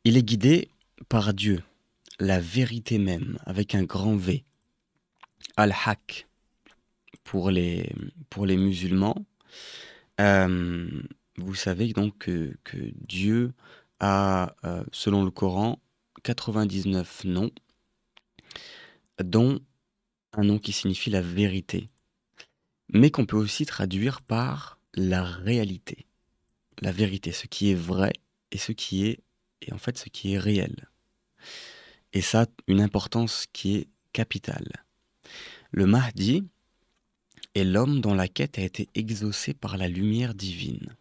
Il est guidé par Dieu, la vérité même, avec un grand V. Al-Haq pour les musulmans. Euh, Vous savez donc que Dieu a, selon le Coran, 99 noms, dont un nom qui signifie la vérité, mais qu'on peut aussi traduire par la réalité. La vérité, ce qui est vrai et et en fait ce qui est réel. Et ça a une importance qui est capitale. Le Mahdi est l'homme dont la quête a été exaucée par la lumière divine.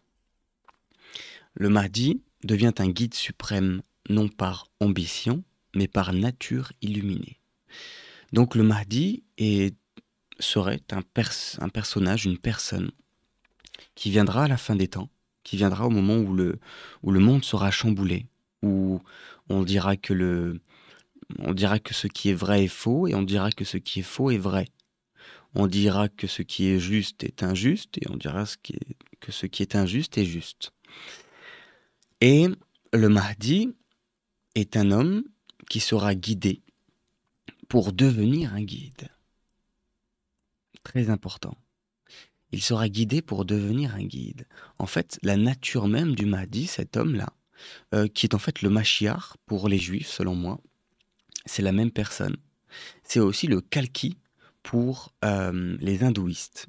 Le Mahdi devient un guide suprême, non par ambition, mais par nature illuminée. Donc le Mahdi serait un personnage, une personne, qui viendra à la fin des temps, qui viendra au moment où le monde sera chamboulé, où on dira on dira que ce qui est vrai est faux, et on dira que ce qui est faux est vrai. On dira que ce qui est juste est injuste, et on dira que ce qui est injuste est juste. Et le Mahdi est un homme qui sera guidé pour devenir un guide. Très important. Il sera guidé pour devenir un guide. En fait, la nature même du Mahdi, cet homme-là, qui est en fait le Mashiach pour les Juifs, selon moi, c'est la même personne. C'est aussi le Kalki pour les hindouistes.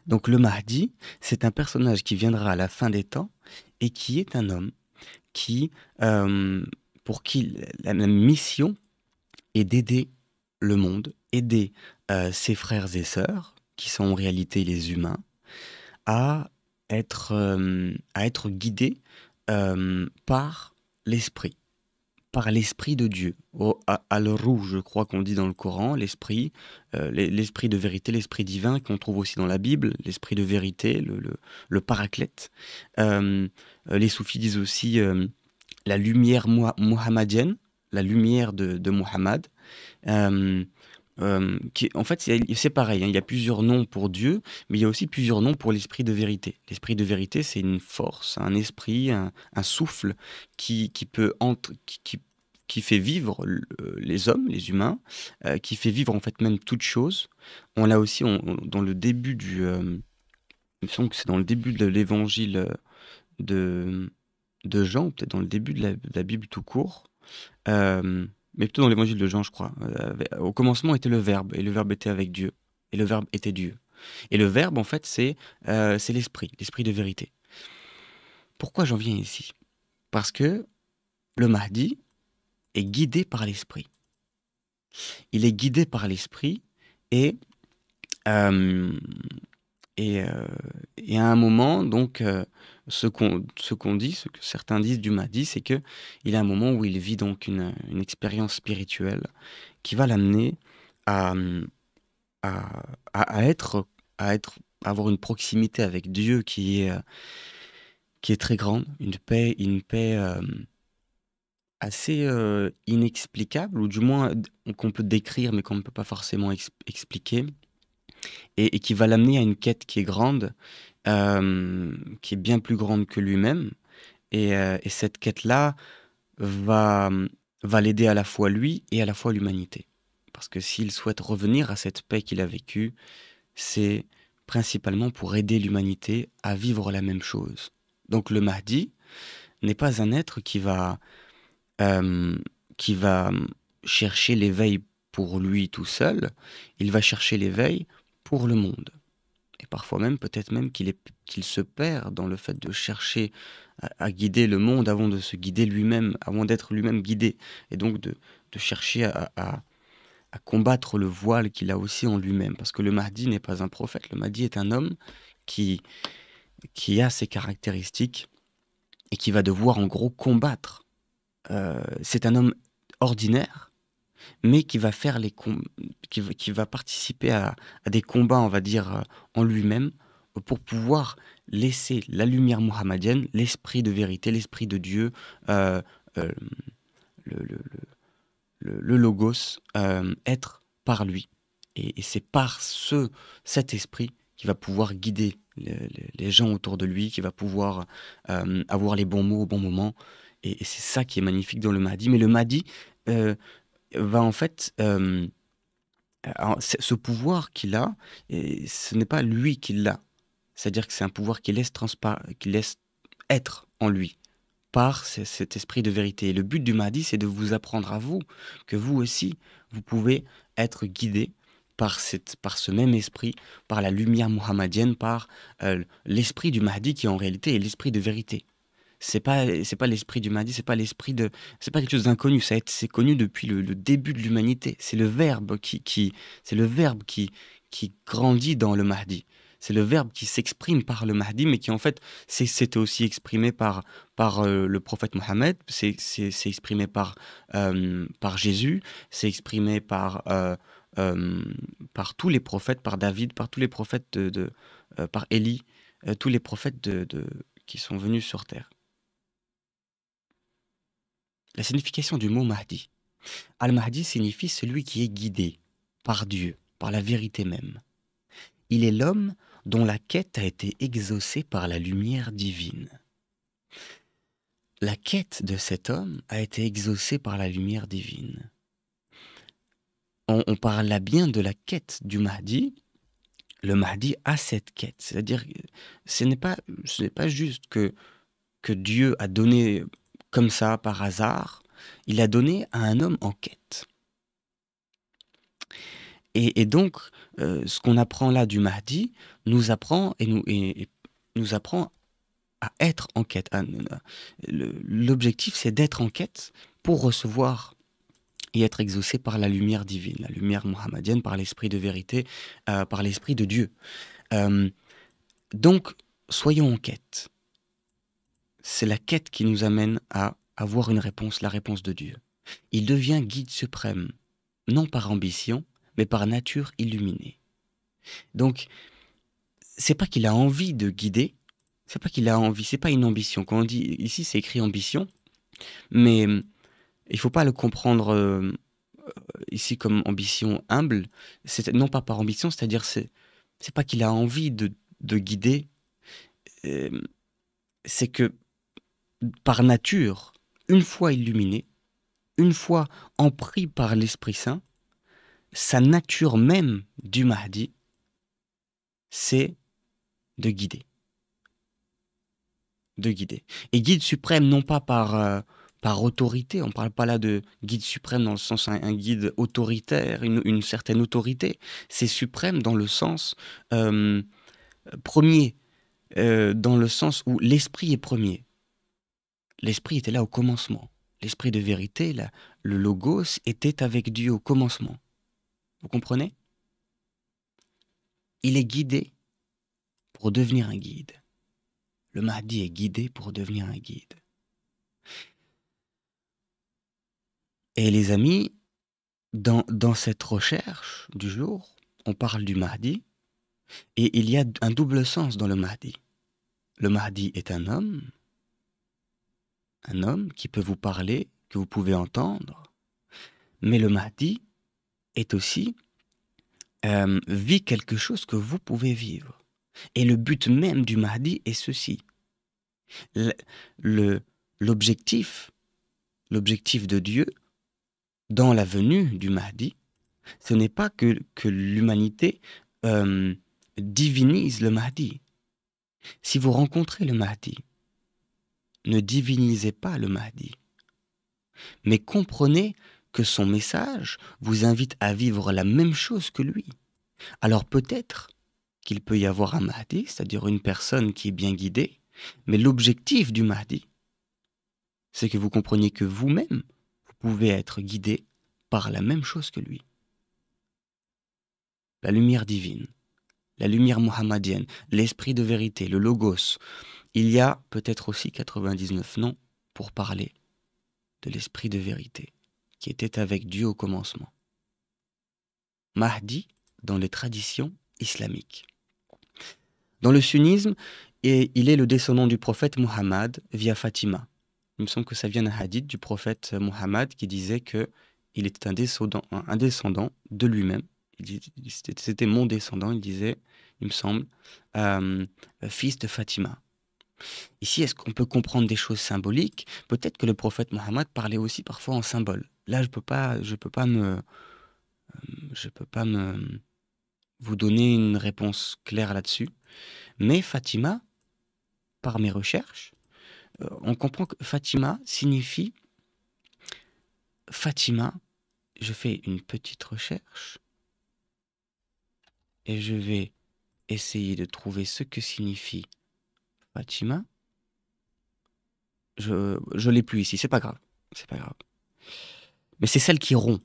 Donc le Mahdi, c'est un personnage qui viendra à la fin des temps et qui est un homme qui, euh, pour qui la mission est d'aider le monde, aider ses frères et sœurs, qui sont en réalité les humains, à à être guidés par l'esprit de Dieu. Al-Ruh, je crois qu'on dit dans le Coran, l'esprit, l'esprit de vérité, l'esprit divin qu'on trouve aussi dans la Bible, l'esprit de vérité, le paraclète. Les soufis disent aussi la lumière muhammadienne, la lumière de Muhammad. Euh, En fait, c'est pareil, hein, il y a plusieurs noms pour Dieu, mais il y a aussi plusieurs noms pour l'esprit de vérité. L'esprit de vérité, c'est une force, un esprit, un souffle qui peut qui fait vivre les hommes, les humains, qui fait vivre en fait même toute chose. On l'a aussi dans le début il me semble que c'est dans le début de l'évangile de, de Jean, ou peut-être dans le début de de la Bible tout court. Mais plutôt dans l'évangile de Jean, je crois. Au commencement était le Verbe, et le Verbe était avec Dieu, et le Verbe était Dieu. Et le Verbe, en fait, c'est l'Esprit, l'Esprit de vérité. Pourquoi j'en viens ici? Parce que le Mahdi est guidé par l'Esprit. Il est guidé par l'Esprit, et, euh, et, euh, et à un moment, donc, ce qu'on dit, ce que certains disent du Mahdi, c'est que il y a un moment où il vit donc une expérience spirituelle qui va l'amener à, à, à être, à avoir une proximité avec Dieu qui est très grande, une paix assez inexplicable, ou du moins qu'on peut décrire, mais qu'on ne peut pas forcément expliquer, et qui va l'amener à une quête qui est grande, qui est bien plus grande que lui-même, et cette quête-là va, va l'aider à la fois lui et à la fois l'humanité. Parce que s'il souhaite revenir à cette paix qu'il a vécue, c'est principalement pour aider l'humanité à vivre la même chose. Donc le Mahdi n'est pas un être euh, qui va chercher l'éveil pour lui tout seul, il va chercher l'éveil pour le monde. Et parfois même, peut-être même qu'il se perd dans le fait de chercher à guider le monde avant de se guider lui-même, avant d'être lui-même guidé. Et donc de chercher à combattre le voile qu'il a aussi en lui-même. Parce que le Mahdi n'est pas un prophète, le Mahdi est un homme qui, qui a ses caractéristiques et qui va devoir en gros combattre. C'est un homme ordinaire, mais qui va faire qui va participer à des combats, on va dire, en lui-même, pour pouvoir laisser la lumière mohammedienne, l'esprit de vérité, l'esprit de Dieu, euh, euh, le, le- le logos, être par lui. Et c'est par cet esprit qui va pouvoir guider les gens autour de lui, qui va pouvoir avoir les bons mots au bon moment, Et c'est ça qui est magnifique dans le Mahdi. Mais le Mahdi euh, va en fait... ce pouvoir qu'il a, et ce n'est pas lui qui l'a. C'est-à-dire que c'est un pouvoir qui laisse être en lui par cet esprit de vérité. Et le but du Mahdi, c'est de vous apprendre à vous que vous aussi, vous pouvez être guidé par ce même esprit, par la lumière mohammedienne, par l'esprit du Mahdi qui en réalité est l'esprit de vérité. C'est pas l'esprit du Mahdi, c'est pas quelque chose d'inconnu. C'est connu depuis le début de l'humanité. C'est le verbe c'est le verbe qui grandit dans le Mahdi. C'est le verbe qui s'exprime par le Mahdi, mais qui en fait s'était aussi exprimé par le prophète Mohammed, c'est exprimé par Jésus, c'est exprimé euh, par tous les prophètes, par David, par tous les prophètes par Élie, tous les prophètes qui sont venus sur terre. La signification du mot Mahdi. Al-Mahdi signifie celui qui est guidé par Dieu, par la vérité même. Il est l'homme dont la quête a été exaucée par la lumière divine. La quête de cet homme a été exaucée par la lumière divine. On parle là bien de la quête du Mahdi. Le Mahdi a cette quête. C'est-à-dire, ce n'est pas juste que Dieu a donné comme ça, par hasard, il a donné à un homme en quête. Et donc, ce qu'on apprend là du Mahdi nous apprend nous apprend à être en quête. L'objectif, c'est d'être en quête pour recevoir et être exaucé par la lumière divine, la lumière mohammedienne, par l'esprit de vérité, par l'esprit de Dieu. Donc, soyons en quête. C'est la quête qui nous amène à avoir une réponse, la réponse de Dieu. Il devient guide suprême, non par ambition, mais par nature illuminée. Donc, c'est pas qu'il a envie de guider, c'est pas qu'il a envie, c'est pas une ambition. Quand on dit ici, c'est écrit ambition, mais il faut pas le comprendre ici comme ambition humble. C'est non pas par ambition, c'est-à-dire c'est pas qu'il a envie de guider, c'est que par nature, une fois illuminé, une fois empris par l'Esprit Saint, sa nature même du Mahdi, c'est de guider. De guider. Et guide suprême, non pas par autorité, on ne parle pas là de guide suprême dans le sens un guide autoritaire, une certaine autorité. C'est suprême dans le sens premier, dans le sens où l'esprit est premier. L'esprit était là au commencement. L'esprit de vérité, le logos, était avec Dieu au commencement. Vous comprenez? Il est guidé pour devenir un guide. Le Mahdi est guidé pour devenir un guide. Et les amis, dans cette recherche du jour, on parle du Mahdi, et il y a un double sens dans le Mahdi. Le Mahdi est un homme qui peut vous parler, que vous pouvez entendre, mais le Mahdi est aussi vit quelque chose que vous pouvez vivre. Et le but même du Mahdi est ceci. L'objectif de Dieu dans la venue du Mahdi, ce n'est pas que l'humanité divinise le Mahdi. Si vous rencontrez le Mahdi, ne divinisez pas le Mahdi, mais comprenez que son message vous invite à vivre la même chose que lui. Alors peut-être qu'il peut y avoir un Mahdi, c'est-à-dire une personne qui est bien guidée, mais l'objectif du Mahdi, c'est que vous compreniez que vous-même, vous pouvez être guidé par la même chose que lui. La lumière divine, la lumière mohammedienne, l'esprit de vérité, le logos. Il y a peut-être aussi 99 noms pour parler de l'esprit de vérité qui était avec Dieu au commencement. Mahdi dans les traditions islamiques. Dans le sunnisme, il est le descendant du prophète Muhammad via Fatima. Il me semble que ça vient d'un hadith du prophète Muhammad qui disait qu'il était un descendant de lui-même. C'était mon descendant, il disait, il me semble, fils de Fatima. Ici, est-ce qu'on peut comprendre des choses symboliques? Peut-être que le prophète Mohammed parlait aussi parfois en symbole. Là, je peux pas me vous donner une réponse claire là-dessus. Mais Fatima, par mes recherches, on comprend que Fatima signifie Fatima. Je fais une petite recherche et je vais essayer de trouver ce que signifie Fatima. Je l'ai plus ici, c'est pas grave. C'est pas grave. Mais c'est celle qui rompt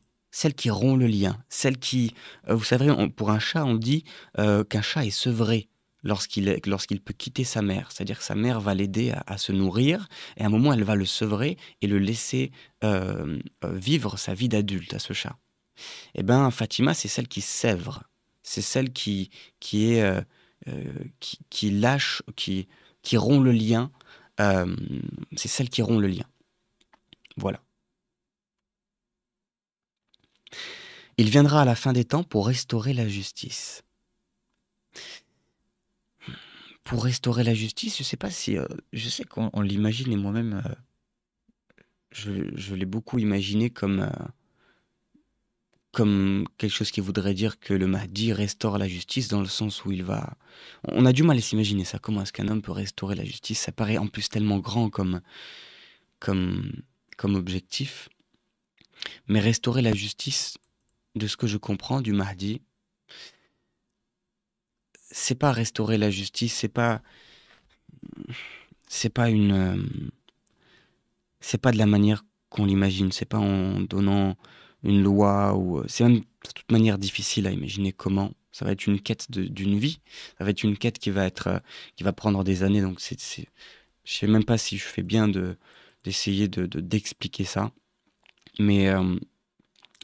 le lien, celle qui, vous savez, pour un chat, on dit qu'un chat est sevré lorsqu'il peut quitter sa mère. C'est-à-dire que sa mère va l'aider à se nourrir, et à un moment, elle va le sevrer et le laisser vivre sa vie d'adulte à ce chat. Eh ben, Fatima, c'est celle qui sèvre, c'est celle qui est, qui lâche, qui rompt le lien. euh, c'est celle qui rompt le lien. Voilà. Il viendra à la fin des temps pour restaurer la justice. Pour restaurer la justice, je sais pas si... je sais qu'on l'imagine, et moi-même, je l'ai beaucoup imaginé comme quelque chose qui voudrait dire que le Mahdi restaure la justice, dans le sens où il va... On a du mal à s'imaginer ça. Comment est-ce qu'un homme peut restaurer la justice? Ça paraît en plus tellement grand comme, comme objectif. Mais restaurer la justice, de ce que je comprends du Mahdi, c'est pas restaurer la justice, c'est pas c'est pas de la manière qu'on l'imagine, c'est pas en donnant une loi ou c'est même de toute manière difficile à imaginer comment. Ça va être une quête d'une vie, ça va être une quête qui va prendre des années. Donc je sais même pas si je fais bien d'essayer d'expliquer ça, mais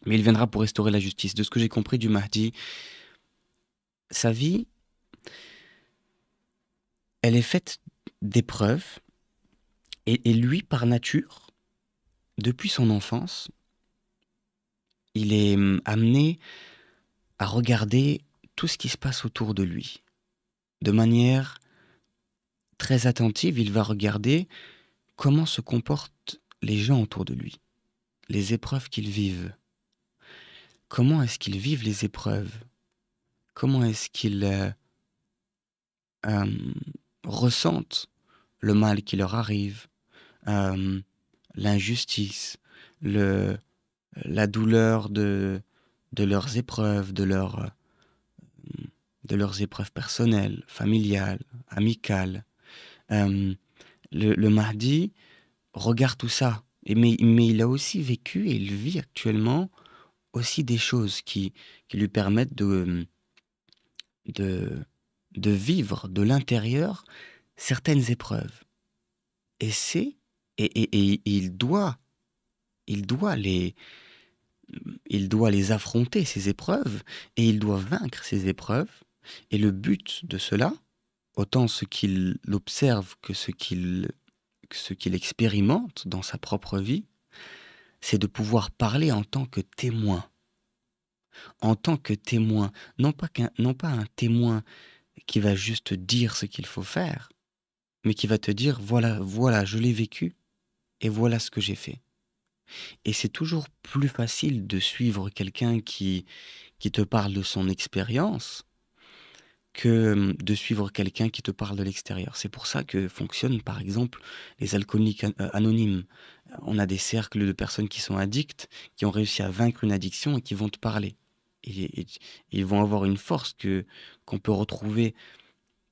mais il viendra pour restaurer la justice. De ce que j'ai compris du Mahdi, sa vie, elle est faite d'épreuves, et lui, par nature, depuis son enfance, il est amené à regarder tout ce qui se passe autour de lui. De manière très attentive, il va regarder comment se comportent les gens autour de lui, les épreuves qu'ils vivent. Comment est-ce qu'ils vivent les épreuves? Comment est-ce qu'ils euh, ressentent le mal qui leur arrive, euh, l'injustice, le, la douleur de leurs épreuves, de leurs épreuves personnelles, familiales, amicales. Euh, le Mahdi regarde tout ça, mais il a aussi vécu et il vit actuellement aussi des choses qui lui permettent de, de vivre de l'intérieur certaines épreuves. Et c'est et il doit il doit les affronter, ces épreuves, et il doit vaincre ces épreuves. Et le but de cela, autant ce qu'il observe que ce qu'il expérimente dans sa propre vie, c'est de pouvoir parler en tant que témoin. En tant que témoin, non pas un témoin qui va juste dire ce qu'il faut faire, mais qui va te dire, voilà, voilà, je l'ai vécu, et voilà ce que j'ai fait. Et c'est toujours plus facile de suivre quelqu'un qui te parle de son expérience que de suivre quelqu'un qui te parle de l'extérieur. C'est pour ça que fonctionnent, par exemple, les alcooliques anonymes. On a des cercles de personnes qui sont addictes, qui ont réussi à vaincre une addiction et qui vont te parler. Et ils vont avoir une force qu'on peut retrouver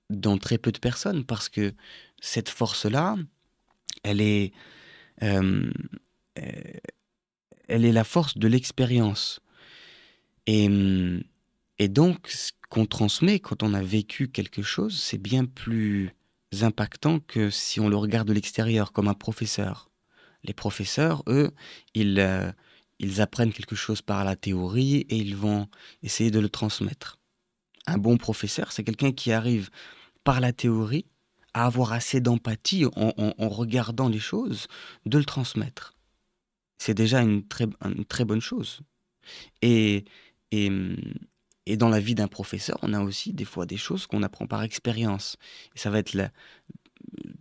dans très peu de personnes, parce que cette force-là, elle est, euh, elle est la force de l'expérience. Et, et donc, ce qu'on transmet quand on a vécu quelque chose, c'est bien plus impactant que si on le regarde de l'extérieur, comme un professeur. Les professeurs, eux, ils apprennent quelque chose par la théorie et ils vont essayer de le transmettre. Un bon professeur, c'est quelqu'un qui arrive par la théorie à avoir assez d'empathie en regardant les choses, de le transmettre. C'est déjà une très bonne chose. Et, et, et dans la vie d'un professeur, on a aussi des fois des choses qu'on apprend par expérience. Et ça va être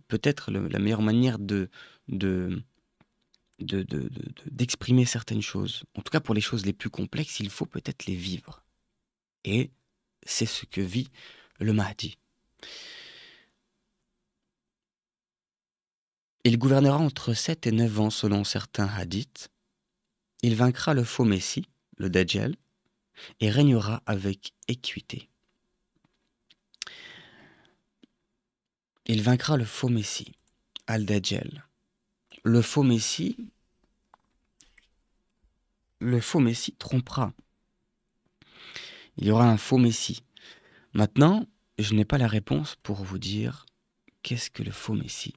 peut-être la meilleure manière de, d'exprimer certaines choses. En tout cas, pour les choses les plus complexes, il faut peut-être les vivre. Et c'est ce que vit le Mahdi. Il gouvernera entre 7 et 9 ans selon certains hadiths. Il vaincra le faux Messie, le Dajjal, et régnera avec équité. Il vaincra le faux Messie, Al-Dajjal. Le faux Messie trompera. Il y aura un faux Messie. Maintenant, je n'ai pas la réponse pour vous dire qu'est-ce que le faux Messie.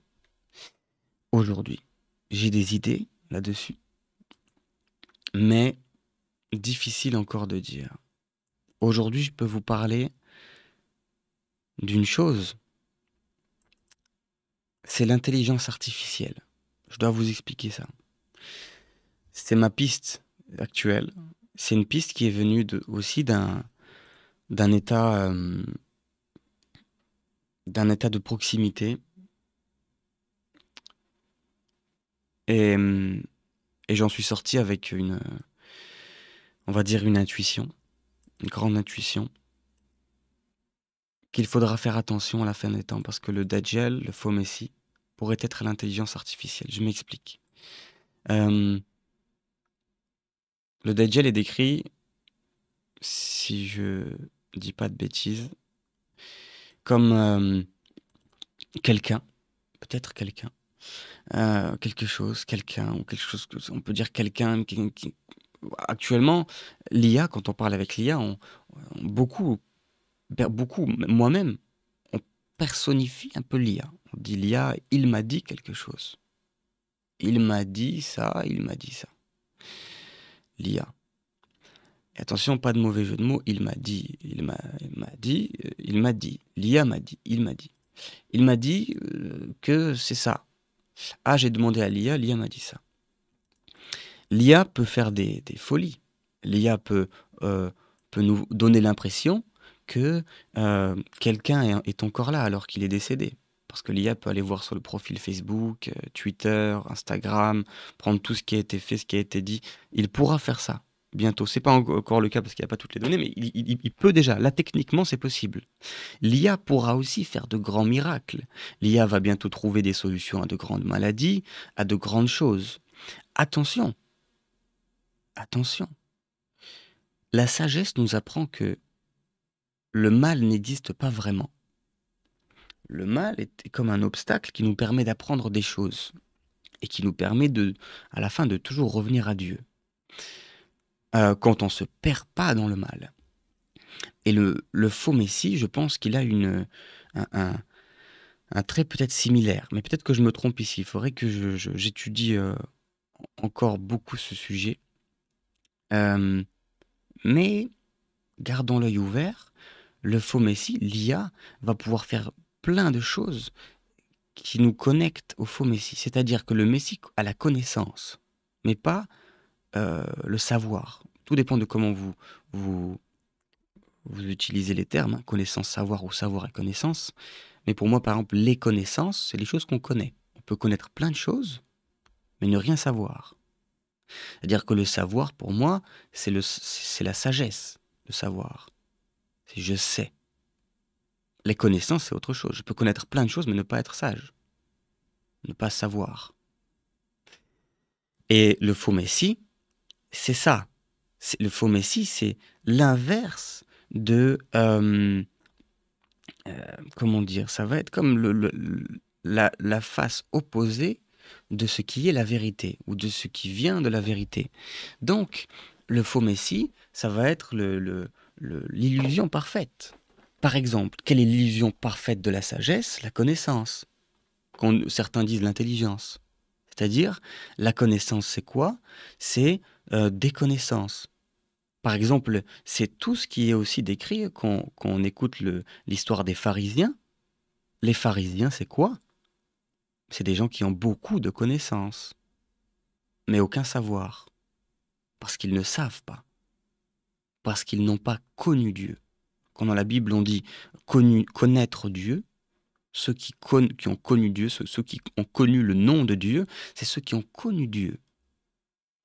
Aujourd'hui, j'ai des idées là-dessus, mais difficile encore de dire. Aujourd'hui, je peux vous parler d'une chose, c'est l'intelligence artificielle. Je dois vous expliquer ça. C'est ma piste actuelle. C'est une piste qui est venue aussi d'un état de proximité et, et j'en suis sorti avec on va dire une intuition, une grande intuition, qu'il faudra faire attention à la fin des temps parce que le Dajjal, le faux Messie, pourrait être l'intelligence artificielle. Je m'explique. Le Dajjal est décrit, si je dis pas de bêtises, comme quelqu'un, peut-être quelqu'un, quelque chose, quelqu'un, ou quelque chose, on peut dire quelqu'un qui. Actuellement, l'IA, quand on parle avec l'IA, beaucoup, moi-même, on personnifie un peu l'IA. On dit l'IA, il m'a dit quelque chose. Il m'a dit ça, il m'a dit ça. L'IA. Et attention, pas de mauvais jeu de mots, il m'a dit, il m'a dit, il m'a dit, l'IA m'a dit, il m'a dit. Il m'a dit que c'est ça. Ah, j'ai demandé à l'IA m'a dit ça. L'IA peut faire des folies. L'IA peut nous donner l'impression que quelqu'un est encore là alors qu'il est décédé. Parce que l'IA peut aller voir sur le profil Facebook, Twitter, Instagram, prendre tout ce qui a été fait, ce qui a été dit. Il pourra faire ça bientôt. C'est pas encore le cas parce qu'il n'y a pas toutes les données, mais il peut déjà. Là, techniquement, c'est possible. L'IA pourra aussi faire de grands miracles. L'IA va bientôt trouver des solutions à de grandes maladies, à de grandes choses. Attention, attention. La sagesse nous apprend que le mal n'existe pas vraiment. Le mal est comme un obstacle qui nous permet d'apprendre des choses et qui nous permet à la fin de toujours revenir à Dieu. Quand on ne se perd pas dans le mal. Et le faux Messie, je pense qu'il a un trait peut-être similaire, mais peut-être que je me trompe ici. Il faudrait que j'étudie encore beaucoup ce sujet. Mais gardons l'œil ouvert. Le faux Messie, l'IA, va pouvoir faire plein de choses qui nous connectent au faux Messie. C'est-à-dire que le Messie a la connaissance, mais pas le savoir. Tout dépend de comment vous utilisez les termes, hein, connaissance, savoir ou savoir et connaissance. Mais pour moi, par exemple, les connaissances, c'est les choses qu'on connaît. On peut connaître plein de choses, mais ne rien savoir. C'est-à-dire que le savoir, pour moi, c'est la sagesse, le savoir. C'est je sais. Les connaissances, c'est autre chose. Je peux connaître plein de choses, mais ne pas être sage. Ne pas savoir. Et le faux Messie, c'est ça. Le faux Messie, c'est l'inverse de... comment dire? Ça va être comme la face opposée de ce qui est la vérité, ou de ce qui vient de la vérité. Donc, le faux Messie, ça va être l'illusion parfaite. Par exemple, quelle est l'illusion parfaite de la sagesse? La connaissance. Certains disent l'intelligence. C'est-à-dire, la connaissance, c'est quoi? C'est des connaissances. Par exemple, c'est tout ce qui est aussi décrit quand on écoute l'histoire des pharisiens. Les pharisiens, c'est quoi? C'est des gens qui ont beaucoup de connaissances, mais aucun savoir. Parce qu'ils ne savent pas. Parce qu'ils n'ont pas connu Dieu. Quand dans la Bible on dit connaître Dieu, Ceux qui ont connu Dieu, ceux qui ont connu le nom de Dieu, c'est ceux qui ont connu Dieu.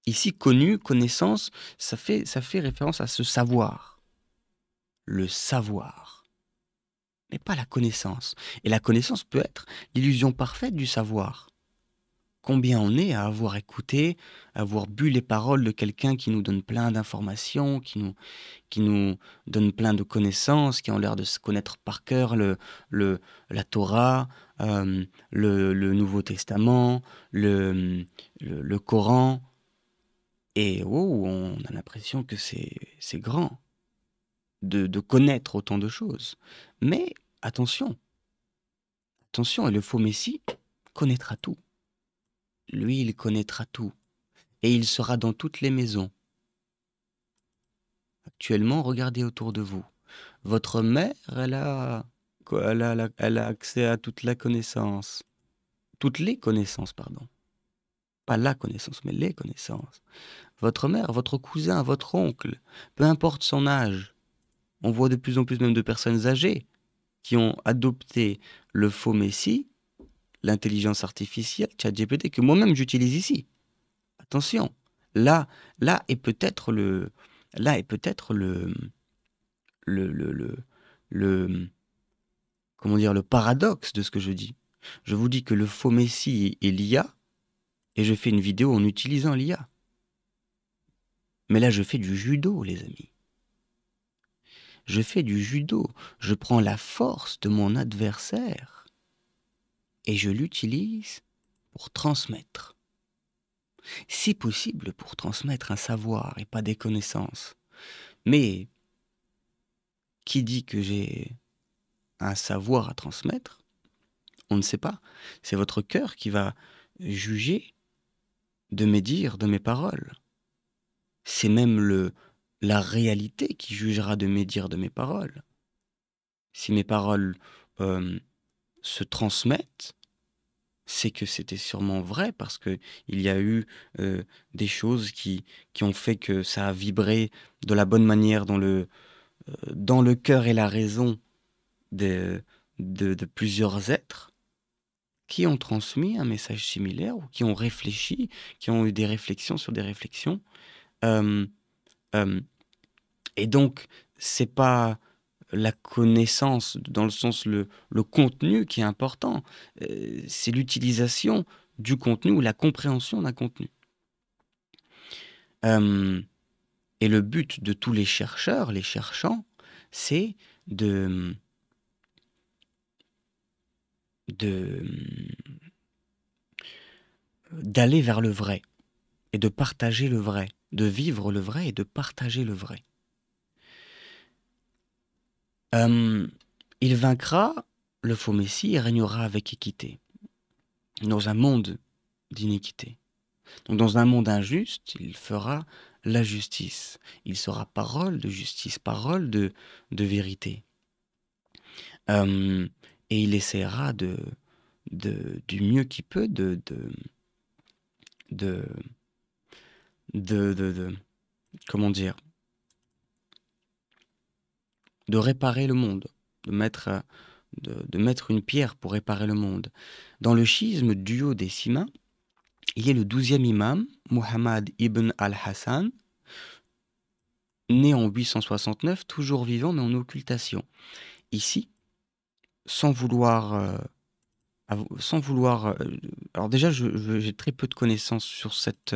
Ici, connu, connaissance, ça fait référence à ce savoir. Le savoir, mais pas la connaissance. Et la connaissance peut être l'illusion parfaite du savoir. Combien on est à avoir écouté, à avoir bu les paroles de quelqu'un qui nous donne plein d'informations, qui nous donne plein de connaissances, qui ont l'air de se connaître par cœur la Torah, le Nouveau Testament, le Coran. Et oh, on a l'impression que c'est grand de connaître autant de choses. Mais attention, attention, et le faux Messie connaîtra tout. Lui, il connaîtra tout. Et il sera dans toutes les maisons. Actuellement, regardez autour de vous. Votre mère, elle a accès à toute la connaissance. Toutes les connaissances, pardon. Pas la connaissance, mais les connaissances. Votre mère, votre cousin, votre oncle, peu importe son âge. On voit de plus en plus même de personnes âgées qui ont adopté le faux Messie, l'intelligence artificielle, ChatGPT, que moi-même j'utilise ici. Attention, là est peut-être le le comment dire, le paradoxe de ce que je dis. Je vous dis que le faux Messie est l'IA, et je fais une vidéo en utilisant l'IA. Mais là, je fais du judo, les amis. Je fais du judo. Je prends la force de mon adversaire et je l'utilise pour transmettre. Si possible, pour transmettre un savoir et pas des connaissances. Mais qui dit que j'ai un savoir à transmettre? On ne sait pas. C'est votre cœur qui va juger de mes dires, de mes paroles. C'est même la réalité qui jugera de mes dires, de mes paroles. Si mes paroles se transmettent, c'est que c'était sûrement vrai parce que il y a eu des choses qui ont fait que ça a vibré de la bonne manière dans le cœur et la raison de plusieurs êtres qui ont transmis un message similaire ou qui ont réfléchi, qui ont eu des réflexions sur des réflexions. Euh, euh, et donc, c'est pas la connaissance dans le sens le contenu qui est important, c'est l'utilisation du contenu ou la compréhension d'un contenu. Euh, et le but de tous les chercheurs, les cherchants, c'est d'aller vers le vrai et de partager le vrai, de vivre le vrai et de partager le vrai. Il vaincra le faux Messie et régnera avec équité dans un monde d'iniquité. Donc dans un monde injuste, il fera la justice. Il sera parole de justice, parole de vérité. Et il essaiera du mieux qu'il peut comment dire, de réparer le monde, de mettre une pierre pour réparer le monde. Dans le schisme duodécimain, il y a le 12e imam, Muhammad ibn al-Hassan, né en 869, toujours vivant mais en occultation. Ici, sans vouloir... alors déjà, j'ai très peu de connaissances sur cette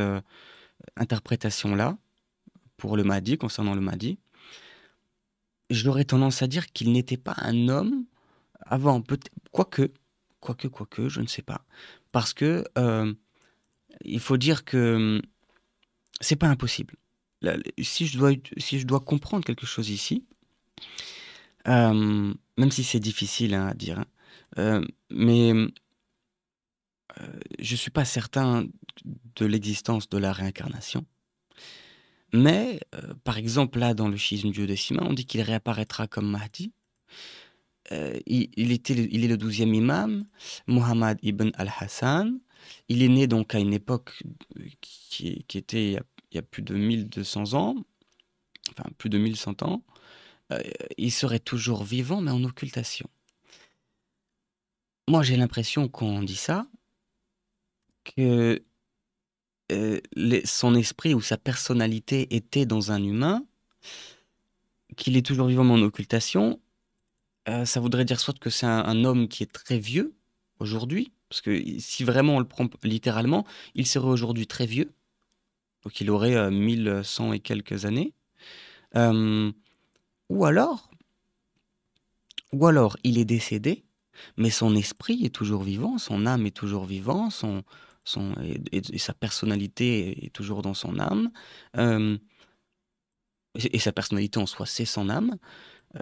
interprétation-là, pour le Mahdi, concernant le Mahdi. J'aurais tendance à dire qu'il n'était pas un homme avant, quoique, je ne sais pas. Parce que il faut dire que c'est pas impossible. Là, si je dois comprendre quelque chose ici, même si c'est difficile à dire, hein, mais je suis pas certain de l'existence de la réincarnation. Mais, par exemple, là, dans le schisme duodécimain, on dit qu'il réapparaîtra comme Mahdi. Il est le 12e imam, Muhammad ibn al-Hassan. Il est né donc à une époque qui était il y a plus de 1200 ans, enfin plus de 1100 ans. Il serait toujours vivant, mais en occultation. Moi, j'ai l'impression quand on dit ça que son esprit ou sa personnalité était dans un humain, qu'il est toujours vivant mais en occultation. Ça voudrait dire soit que c'est un homme qui est très vieux aujourd'hui, parce que si vraiment on le prend littéralement, il serait aujourd'hui très vieux, donc il aurait 1100 et quelques années. Euh, ou alors, ou alors il est décédé, mais son esprit est toujours vivant, son âme est toujours vivante, et sa personnalité est toujours dans son âme, euh, et sa personnalité en soi c'est son âme, euh,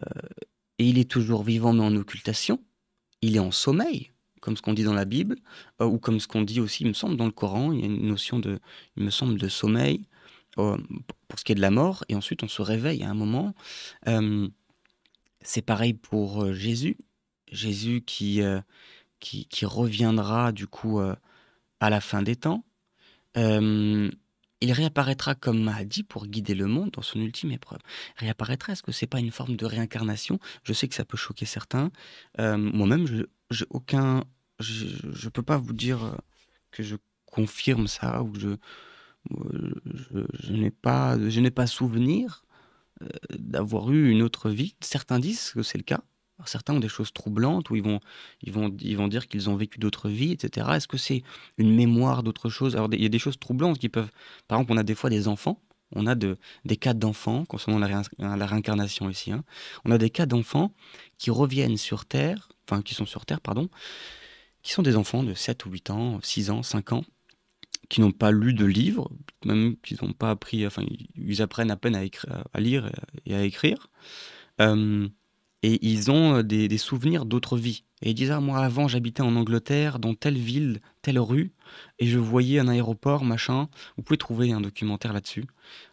et il est toujours vivant mais en occultation. Il est en sommeil, comme ce qu'on dit dans la Bible, ou comme ce qu'on dit aussi, il me semble, dans le Coran. Il y a une notion de, il me semble, de sommeil pour ce qui est de la mort, et ensuite on se réveille à un moment. Euh, c'est pareil pour Jésus. Jésus qui reviendra du coup à la fin des temps. Euh, il réapparaîtra comme Mahdi pour guider le monde dans son ultime épreuve. Réapparaîtra, est-ce que c'est pas une forme de réincarnation? Je sais que ça peut choquer certains. Moi-même, j'ai aucun, je peux pas vous dire que je confirme ça ou que je n'ai pas souvenir d'avoir eu une autre vie. Certains disent que c'est le cas. Alors, certains ont des choses troublantes où ils vont dire qu'ils ont vécu d'autres vies, etc. Est-ce que c'est une mémoire d'autre chose? Alors, il y a des choses troublantes qui peuvent. Par exemple, on a des fois des enfants. On a des cas d'enfants, concernant la réincarnation ici, hein. On a des cas d'enfants qui reviennent sur Terre, enfin qui sont sur Terre, pardon, qui sont des enfants de 7 ou 8 ans, 6 ans, 5 ans, qui n'ont pas lu de livres, même qu'ils n'ont pas appris, enfin ils apprennent à peine à lire et à écrire. Euh, et ils ont des souvenirs d'autres vies. Et ils disent, ah, moi avant j'habitais en Angleterre, dans telle ville, telle rue, et je voyais un aéroport, machin. Vous pouvez trouver un documentaire là-dessus.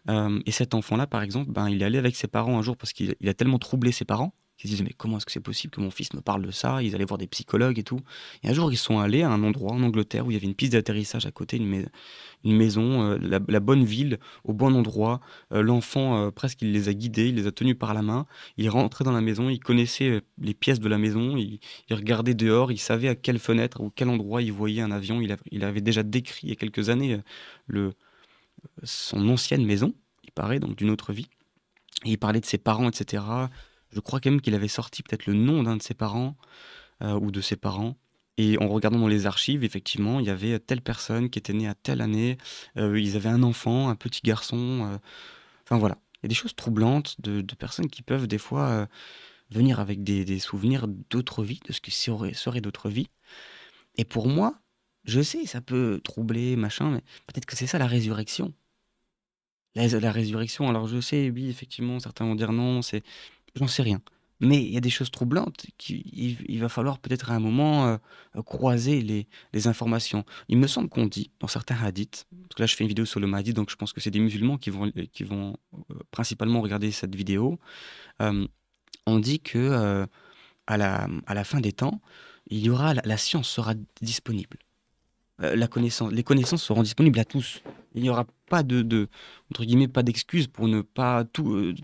Et cet enfant-là, par exemple, ben, il est allé avec ses parents un jour parce qu'il a tellement troublé ses parents qu'ils se disaient, mais comment est-ce que c'est possible que mon fils me parle de ça? Ils allaient voir des psychologues et tout. Et un jour, ils sont allés à un endroit en Angleterre où il y avait une piste d'atterrissage à côté, une maison, la bonne ville, au bon endroit. L'enfant, presque, il les a guidés, il les a tenus par la main. Il rentrait dans la maison, il connaissait les pièces de la maison, il regardait dehors, il savait à quelle fenêtre ou quel endroit il voyait un avion. Il avait déjà décrit il y a quelques années le, son ancienne maison, il paraît, donc d'une autre vie. Et il parlait de ses parents, etc. Je crois quand même qu'il avait sorti peut-être le nom d'un de ses parents ou de ses parents. Et en regardant dans les archives, effectivement, il y avait telle personne qui était née à telle année. Ils avaient un enfant, un petit garçon. Enfin voilà. Il y a des choses troublantes de personnes qui peuvent des fois venir avec des souvenirs d'autres vies, de ce qui serait d'autres vies. Et pour moi, je sais, ça peut troubler, machin, mais peut-être que c'est ça la résurrection. La résurrection, alors je sais, oui, effectivement, certains vont dire non, j'en sais rien. Mais il y a des choses troublantes il va falloir peut-être à un moment croiser les informations. Il me semble qu'on dit dans certains hadiths, parce que là je fais une vidéo sur le Mahdi, donc je pense que c'est des musulmans qui vont principalement regarder cette vidéo. Euh, on dit que à la fin des temps, la science sera disponible. Les connaissances seront disponibles à tous. Il n'y aura pas entre guillemets, pas d'excuses pour ne pas tout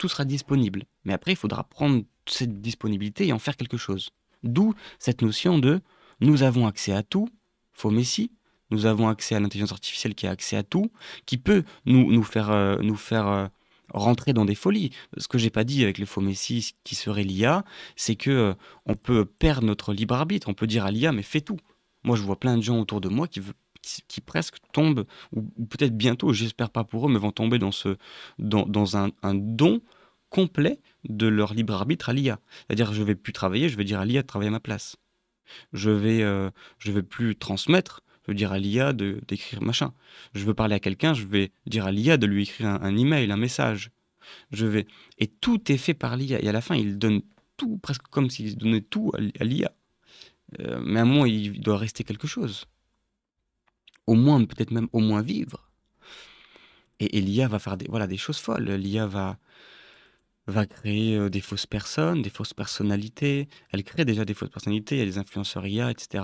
sera disponible. Mais après, il faudra prendre cette disponibilité et en faire quelque chose. D'où cette notion de nous avons accès à tout, faux messie, nous avons accès à l'intelligence artificielle qui a accès à tout, qui peut nous faire rentrer dans des folies. Ce que j'ai pas dit avec les faux messies qui serait l'IA, c'est que on peut perdre notre libre arbitre. On peut dire à l'IA, mais fais tout. Moi, je vois plein de gens autour de moi qui presque tombent, ou peut-être bientôt, j'espère pas pour eux, mais vont tomber dans un don complet de leur libre arbitre à l'IA. C'est-à-dire, je vais plus travailler, je vais dire à l'IA de travailler à ma place. Je vais plus transmettre, je vais dire à l'IA d'écrire machin. Je veux parler à quelqu'un, je vais dire à l'IA de lui écrire un email, un message. Et tout est fait par l'IA. Et à la fin, il donne tout, presque comme s'il donnait tout à l'IA. Mais à un moment, il doit rester quelque chose. Au moins, peut-être même au moins vivre. Et l'IA va faire voilà, des choses folles. L'IA va créer des fausses personnes, des fausses personnalités. Elle crée déjà des fausses personnalités, il y a les influenceurs IA, etc.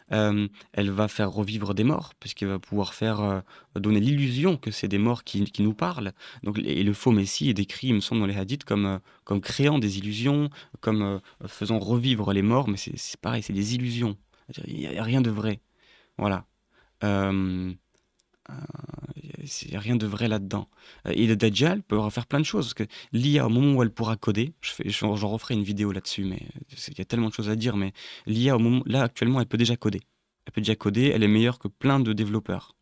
Elle va faire revivre des morts, puisqu'elle va pouvoir faire donner l'illusion que c'est des morts qui nous parlent. Donc, et le faux Messie est décrit, il me semble, dans les hadiths comme créant des illusions, comme faisant revivre les morts, mais c'est pareil, c'est des illusions. C'est-à-dire, il n'y a rien de vrai. Voilà. Euh, Il n'y a rien de vrai là-dedans. Et le Dajjal peut refaire plein de choses. Parce que l'IA, au moment où elle pourra coder, j'en referai une vidéo là-dessus, mais il y a tellement de choses à dire. Mais l'IA, là, actuellement, elle peut déjà coder. Elle peut déjà coder, elle est meilleure que plein de développeurs.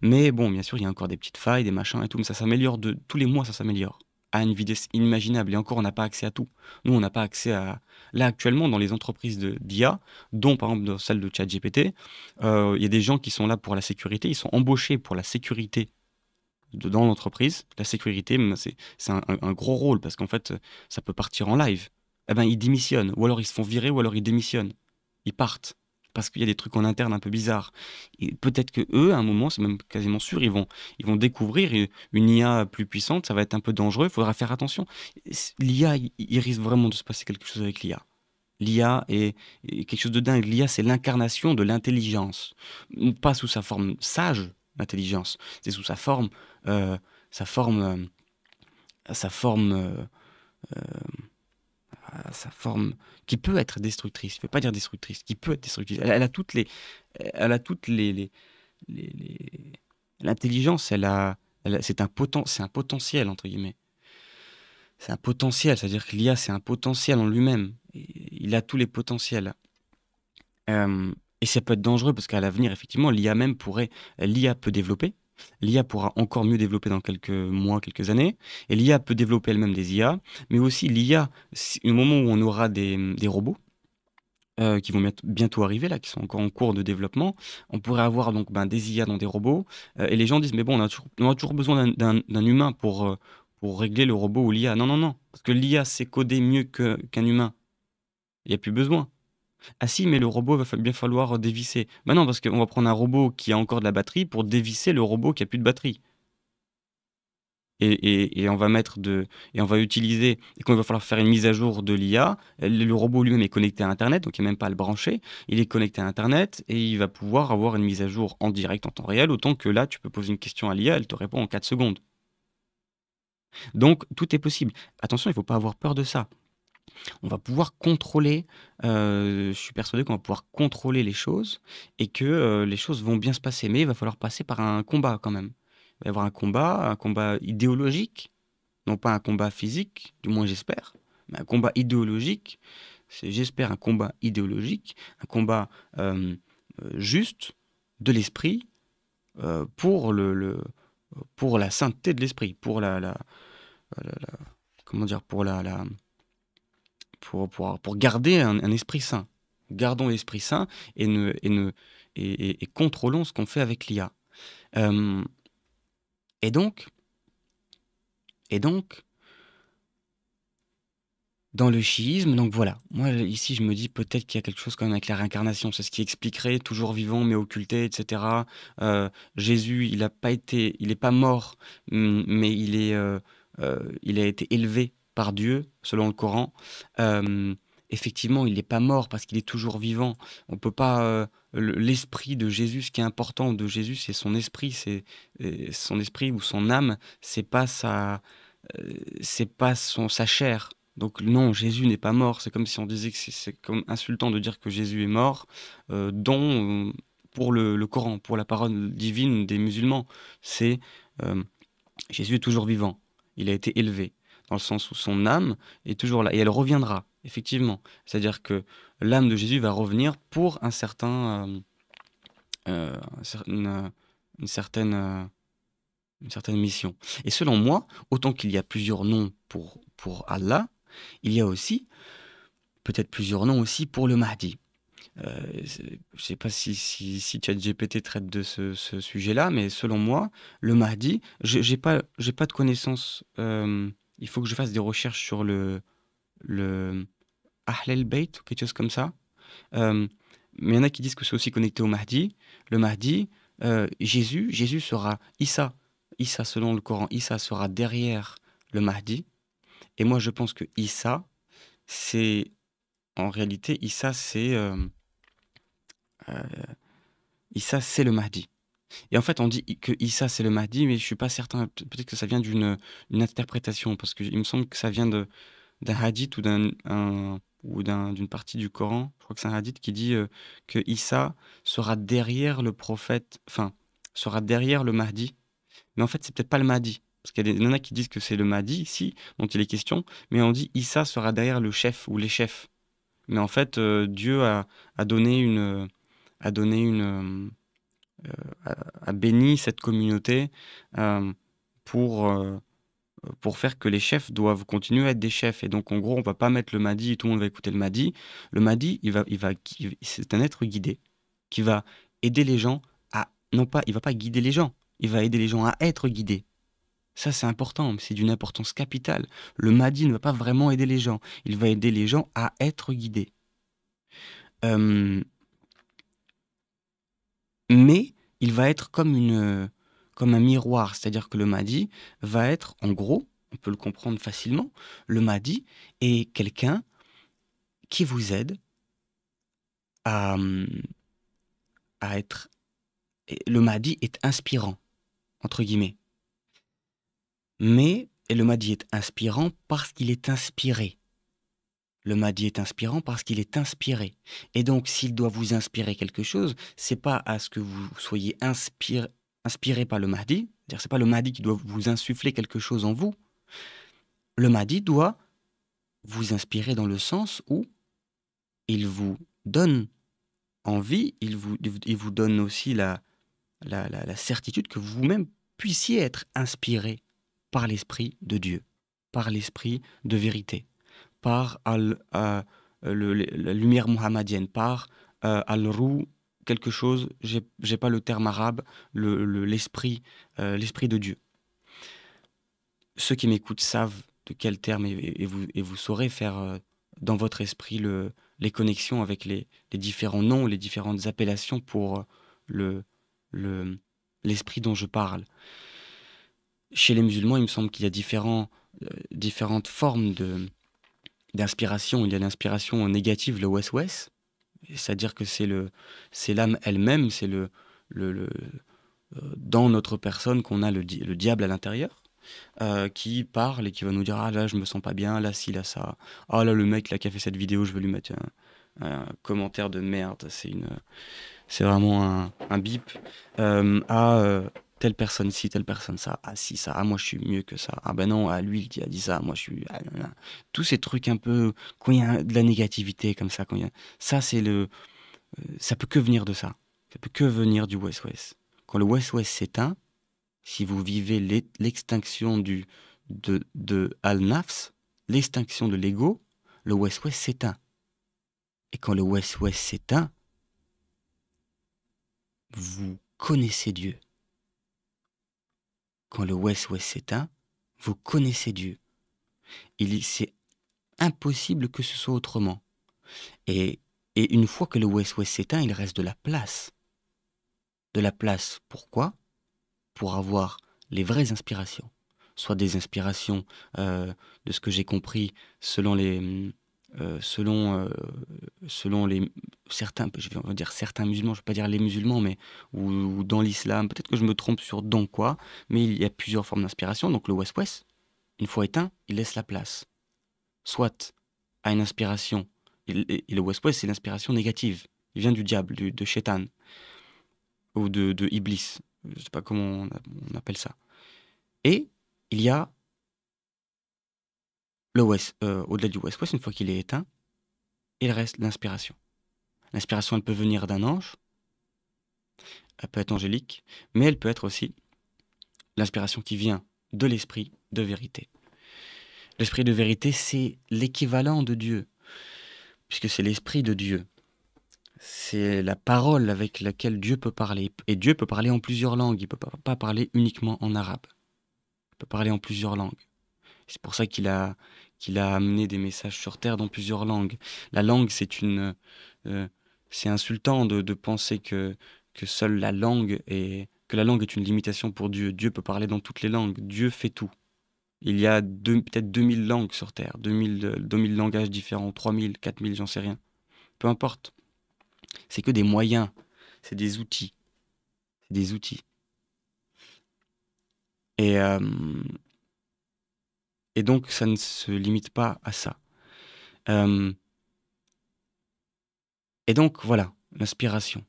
Mais bon, bien sûr, il y a encore des petites failles, des machins et tout, mais ça s'améliore tous les mois, ça s'améliore à une vitesse inimaginable. Et encore, on n'a pas accès à tout. Nous, on n'a pas accès à. Là, actuellement, dans les entreprises d'IA, dont par exemple dans celle de ChatGPT, il y a des gens qui sont là pour la sécurité, ils sont embauchés pour la sécurité dans l'entreprise. La sécurité, c'est un gros rôle parce qu'en fait, ça peut partir en live. Eh ben, ils démissionnent, ou alors ils se font virer, ou alors ils démissionnent. Ils partent parce qu'il y a des trucs en interne un peu bizarres. Et peut-être que eux, à un moment, c'est même quasiment sûr, ils vont découvrir une IA plus puissante. Ça va être un peu dangereux. Il faudra faire attention. L'IA, il risque vraiment de se passer quelque chose avec l'IA. L'IA est quelque chose de dingue. L'IA, c'est l'incarnation de l'intelligence. Pas sous sa forme sage, l'intelligence. C'est sous sa forme, euh, sa forme, sa forme, sa forme qui peut être destructrice. Je ne veux pas dire destructrice, qui peut être destructrice. Elle a toutes l'intelligence. C'est un potentiel entre guillemets. C'est un potentiel, c'est-à-dire que l'IA, c'est un potentiel en lui-même. Il a tous les potentiels. Euh, et ça peut être dangereux parce qu'à l'avenir, effectivement, l'IA peut développer. L'IA pourra encore mieux développer dans quelques mois, quelques années. Et l'IA peut développer elle-même des IA. Mais aussi l'IA, au moment où on aura des robots, qui vont bientôt arriver, là, qui sont encore en cours de développement, on pourrait avoir donc des IA dans des robots. Et les gens disent, mais bon, on a toujours besoin d'un humain pour régler le robot ou l'IA. Non, non, non. Parce que l'IA sait coder mieux qu'un humain. Il n'y a plus besoin. Ah si, mais le robot bien falloir dévisser. Bah non, parce qu'on va prendre un robot qui a encore de la batterie pour dévisser le robot qui a plus de batterie. Et on va et on va utiliser, et quand il va falloir faire une mise à jour de l'IA, le robot lui-même est connecté à Internet, donc il n'y a même pas à le brancher. Il est connecté à Internet et il va pouvoir avoir une mise à jour en direct, en temps réel, autant que là, tu peux poser une question à l'IA, elle te répond en 4 secondes. Donc, tout est possible. Attention, il ne faut pas avoir peur de ça. On va pouvoir contrôler, je suis persuadé qu'on va pouvoir contrôler les choses et que les choses vont bien se passer. Mais il va falloir passer par un combat quand même. Il va y avoir un combat idéologique, non pas un combat physique, du moins j'espère, mais un combat idéologique. C'est, j'espère, un combat idéologique, un combat juste de l'esprit pour la sainteté de l'esprit, pour comment dire, pour garder un esprit sain. Gardons l'esprit sain et contrôlons ce qu'on fait avec l'IA. Euh, et donc, et donc, dans le chiisme, donc voilà, moi ici je me dis peut-être qu'il y a quelque chose quand même avec la réincarnation, c'est ce qui expliquerait toujours vivant mais occulté, etc. Jésus, il n'est pas mort, mais il a été élevé par Dieu, selon le Coran. Effectivement, il n'est pas mort parce qu'il est toujours vivant. On peut pas. L'esprit de Jésus, ce qui est important de Jésus, c'est son esprit, c'est son esprit ou son âme. C'est pas sa chair. Donc non, Jésus n'est pas mort. C'est comme si on disait que c'est comme insultant de dire que Jésus est mort, pour le Coran, pour la parole divine des musulmans. C'est euh, Jésus est toujours vivant. Il a été élevé, dans le sens où son âme est toujours là. Et elle reviendra, effectivement. C'est-à-dire que l'âme de Jésus va revenir pour un certain, un cer- une certaine, une certaine mission. Et selon moi, autant qu'il y a plusieurs noms pour Allah, il y a aussi peut-être plusieurs noms aussi pour le Mahdi. Je ne sais pas si ChatGPT traite de ce sujet-là, mais selon moi, le Mahdi, j'ai pas de connaissances. Il faut que je fasse des recherches sur le Ahl al-Bayt ou quelque chose comme ça. Euh, mais il y en a qui disent que c'est aussi connecté au Mahdi. Le Mahdi, Jésus sera Issa. Issa, selon le Coran, Issa sera derrière le Mahdi. Et moi, je pense que Issa, c'est en réalité, euh, Issa, c'est le Mahdi. Et en fait, on dit que Issa, c'est le Mahdi, mais je suis pas certain. Peut-être que ça vient d'une interprétation, parce qu'il me semble que ça vient d'un hadith ou d'une partie du Coran. Je crois que c'est un hadith qui dit que Issa sera derrière le prophète, enfin, sera derrière le Mahdi. Mais en fait, c'est peut-être pas le Mahdi. Parce qu'il y a des nanas qui disent que c'est le Mahdi ici, dont il est question, mais on dit Issa sera derrière le chef ou les chefs. Mais en fait, Dieu a donné a donné a béni cette communauté euh, pour, euh, pour faire que les chefs doivent continuer à être des chefs. Et donc, en gros, on va pas mettre le Mahdi et tout le monde va écouter le Mahdi. Le Mahdi, c'est un être guidé qui va aider les gens à, non pas, il va pas guider les gens, il va aider les gens à être guidés. Ça, c'est important, c'est d'une importance capitale. Le Mahdi ne va pas vraiment aider les gens, il va aider les gens à être guidés. Euh, mais il va être comme un miroir, c'est-à-dire que le Mahdi va être, en gros, on peut le comprendre facilement, le Mahdi est quelqu'un qui vous aide à, à être... Le Mahdi est inspirant, entre guillemets. Et le Mahdi est inspirant parce qu'il est inspiré. Le Mahdi est inspirant parce qu'il est inspiré. Et donc, s'il doit vous inspirer quelque chose, c'est pas à ce que vous soyez inspiré par le Mahdi, c'est-à-dire c'est pas le Mahdi qui doit vous insuffler quelque chose en vous. Le Mahdi doit vous inspirer dans le sens où il vous donne envie, il vous donne aussi la certitude que vous-même puissiez être inspiré par l'Esprit de Dieu, par l'Esprit de vérité, par la lumière mohammedienne, par al-Rou, quelque chose, j'ai pas le terme arabe, l'esprit de Dieu. Ceux qui m'écoutent savent de quel terme et vous saurez faire dans votre esprit les connexions avec les différents noms, les différentes appellations pour le, le, l'esprit dont je parle. Chez les musulmans, il me semble qu'il y a différentes formes d'inspiration. Il y a l'inspiration négative, le wes-wes, c'est-à-dire que c'est l'âme elle-même, c'est dans notre personne qu'on a le diable à l'intérieur, qui parle et qui va nous dire ah là je me sens pas bien, là si, là ça, ah là le mec là qui a fait cette vidéo, je vais lui mettre un commentaire de merde, c'est vraiment un bip. Telle personne ci, telle personne ça, ah si ça, ah moi je suis mieux que ça, ah ben non, ah lui il a dit ça, moi je suis... ah, nan, nan. Tous ces trucs un peu, quand il y a de la négativité comme ça, ça c'est ça peut que venir de ça, ça peut que venir du West-West. Quand le West-West s'éteint, si vous vivez l'extinction de Al-Nafs, l'extinction de l'ego, le West-West s'éteint. Et quand le West-West s'éteint, vous connaissez Dieu. Quand le West-West s'éteint, vous connaissez Dieu. C'est impossible que ce soit autrement. Et une fois que le West-West s'éteint, il reste de la place. De la place, pourquoi? Pour avoir les vraies inspirations. Soit des inspirations de ce que j'ai compris selon certains, je vais dire certains musulmans, je ne vais pas dire les musulmans, mais ou dans l'islam, peut-être que je me trompe sur dans quoi, mais il y a plusieurs formes d'inspiration. Donc le West-West, une fois éteint, il laisse la place. Soit à une inspiration, et le West-West c'est l'inspiration négative, il vient du diable, de Shaitan, ou de Iblis, je ne sais pas comment on appelle ça. Et il y a au-delà du West-West, une fois qu'il est éteint, il reste l'inspiration. L'inspiration, elle peut venir d'un ange, elle peut être angélique, mais elle peut être aussi l'inspiration qui vient de l'esprit de vérité. L'esprit de vérité, c'est l'équivalent de Dieu, puisque c'est l'esprit de Dieu. C'est la parole avec laquelle Dieu peut parler. Et Dieu peut parler en plusieurs langues, il ne peut pas parler uniquement en arabe. Il peut parler en plusieurs langues. C'est pour ça qu'il a amené des messages sur Terre dans plusieurs langues. La langue, c'est insultant de penser que seule que la langue est une limitation pour Dieu. Dieu peut parler dans toutes les langues. Dieu fait tout. Il y a peut-être 2000 langues sur Terre, 2000 langages différents, 3000, 4000, j'en sais rien. Peu importe. C'est que des moyens, c'est des outils. C'est des outils. Et, euh, et donc, ça ne se limite pas à ça. Euh, et donc, voilà, l'inspiration.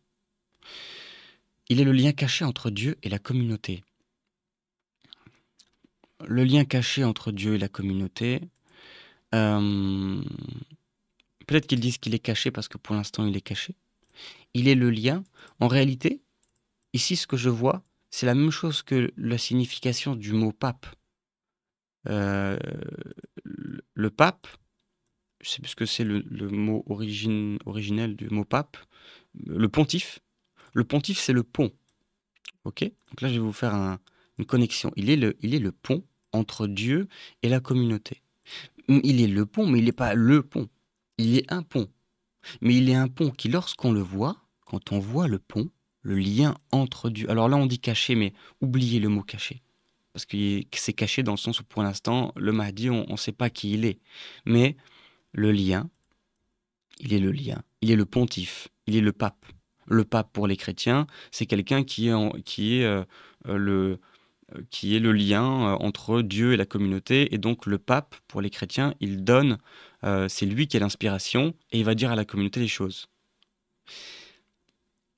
Il est le lien caché entre Dieu et la communauté. Le lien caché entre Dieu et la communauté, euh, peut-être qu'ils disent qu'il est caché parce que pour l'instant il est caché. Il est le lien. En réalité, ici ce que je vois, c'est la même chose que la signification du mot pape. Euh, le pape, je sais plus ce que c'est le mot originel du mot pape, le pontife. Le pontife, c'est le pont. Ok. Donc là, je vais vous faire une connexion. Il est le pont entre Dieu et la communauté. Il est le pont, mais il n'est pas le pont. Il est un pont. Mais il est un pont qui, lorsqu'on le voit, quand on voit le pont, le lien entre Dieu. Alors là, on dit caché, mais oubliez le mot caché. Parce que c'est caché dans le sens où, pour l'instant, le Mahdi, on ne sait pas qui il est. Mais le lien, il est le lien. Il est le pontife. Il est le pape. Le pape, pour les chrétiens, c'est quelqu'un le, qui est le lien entre Dieu et la communauté. Et donc le pape, pour les chrétiens, c'est lui qui est l'inspiration et il va dire à la communauté les choses.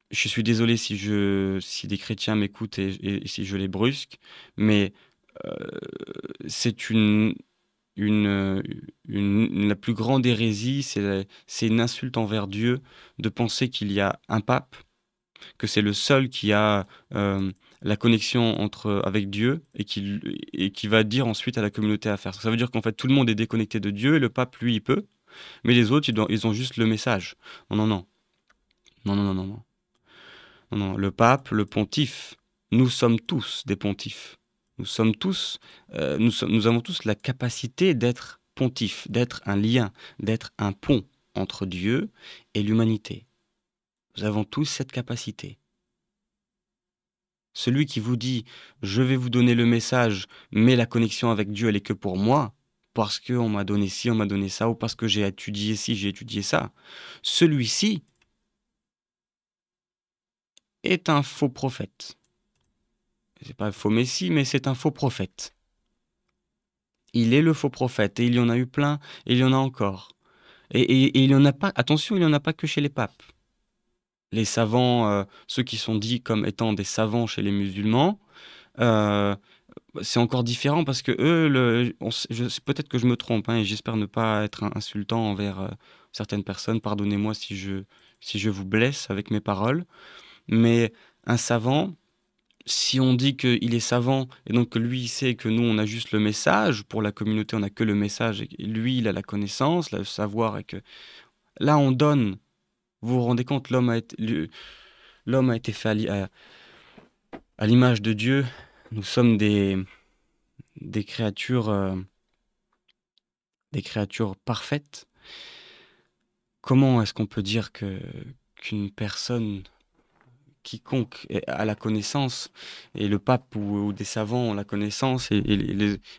Je suis désolé si des chrétiens m'écoutent et si je les brusque, mais euh, c'est la plus grande hérésie, c'est une insulte envers Dieu de penser qu'il y a un pape, que c'est le seul qui a la connexion avec Dieu et qui va dire ensuite à la communauté à faire. Ça veut dire qu'en fait tout le monde est déconnecté de Dieu et le pape, lui, il peut, mais les autres, ils ont juste le message. Non, non, non. Non, non, non, non, non. Non, non. Le pape, le pontife, nous sommes tous des pontifes. Nous avons tous la capacité d'être pontife, d'être un lien, d'être un pont entre Dieu et l'humanité. Nous avons tous cette capacité. Celui qui vous dit je vais vous donner le message, mais la connexion avec Dieu, elle est que pour moi, parce qu'on m'a donné ci, on m'a donné ça, ou parce que j'ai étudié ci, j'ai étudié ça, celui-ci est un faux prophète. C'est pas un faux messie, mais c'est un faux prophète. Il est le faux prophète, et il y en a eu plein, et il y en a encore. Et il y en a pas, attention, il n'y en a pas que chez les papes. Les savants, ceux qui sont dits comme étant des savants chez les musulmans, euh, c'est encore différent parce que eux, peut-être que je me trompe, hein, et j'espère ne pas être insultant envers certaines personnes. Pardonnez-moi si je vous blesse avec mes paroles. Mais un savant, si on dit qu'il est savant et donc que lui il sait que nous on a juste le message, pour la communauté on n'a que le message et lui il a la connaissance, le savoir et que là on donne. Vous vous rendez compte, l'homme a été fait à l'image de Dieu. Nous sommes des créatures. Des créatures parfaites. Comment est-ce qu'on peut dire qu'une personne quiconque a la connaissance, et le pape ou des savants ont la connaissance,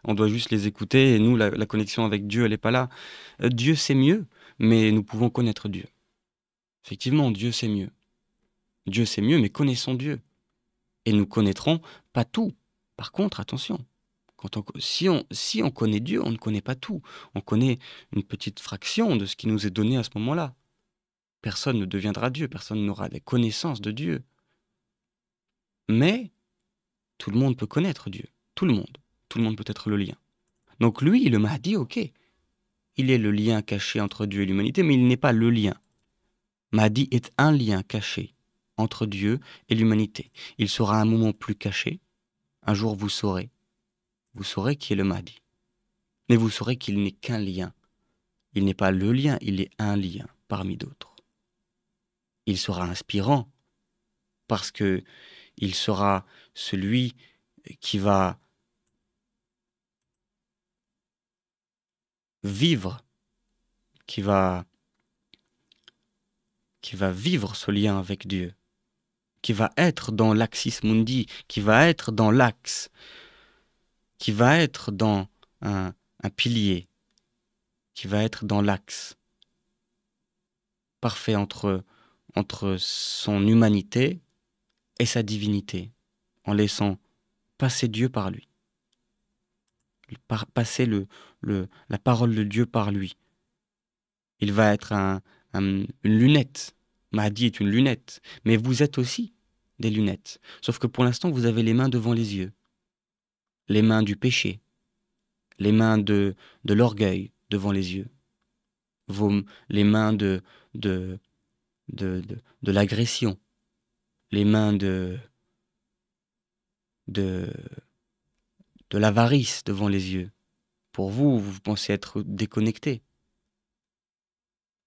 on doit juste les écouter, et nous, la connexion avec Dieu, elle n'est pas là. Dieu sait mieux, mais nous pouvons connaître Dieu. Effectivement, Dieu sait mieux. Dieu sait mieux, mais connaissons Dieu. Et nous connaîtrons pas tout. Par contre, attention, si on connaît Dieu, on ne connaît pas tout. On connaît une petite fraction de ce qui nous est donné à ce moment-là. Personne ne deviendra Dieu, personne n'aura les connaissances de Dieu. Mais tout le monde peut connaître Dieu. Tout le monde. Tout le monde peut être le lien. Donc lui, le Mahdi, ok. Il est le lien caché entre Dieu et l'humanité, mais il n'est pas le lien. Mahdi est un lien caché entre Dieu et l'humanité. Il sera un moment plus caché. Un jour, vous saurez. Vous saurez qui est le Mahdi. Mais vous saurez qu'il n'est qu'un lien. Il n'est pas le lien, il est un lien parmi d'autres. Il sera inspirant parce que il sera celui qui va vivre, qui va vivre ce lien avec Dieu, qui va être dans l'Axis Mundi, qui va être dans l'axe, qui va être dans un pilier qui va être dans l'axe parfait entre son humanité et sa divinité, en laissant passer Dieu par lui, passer la parole de Dieu par lui. Il va être une lunette. Mahdi est une lunette, mais vous êtes aussi des lunettes. Sauf que pour l'instant, vous avez les mains devant les yeux, les mains du péché, les mains de l'orgueil devant les yeux, les mains de, de l'agression, les mains de, de l'avarice devant les yeux. Pour vous, vous pensez être déconnecté.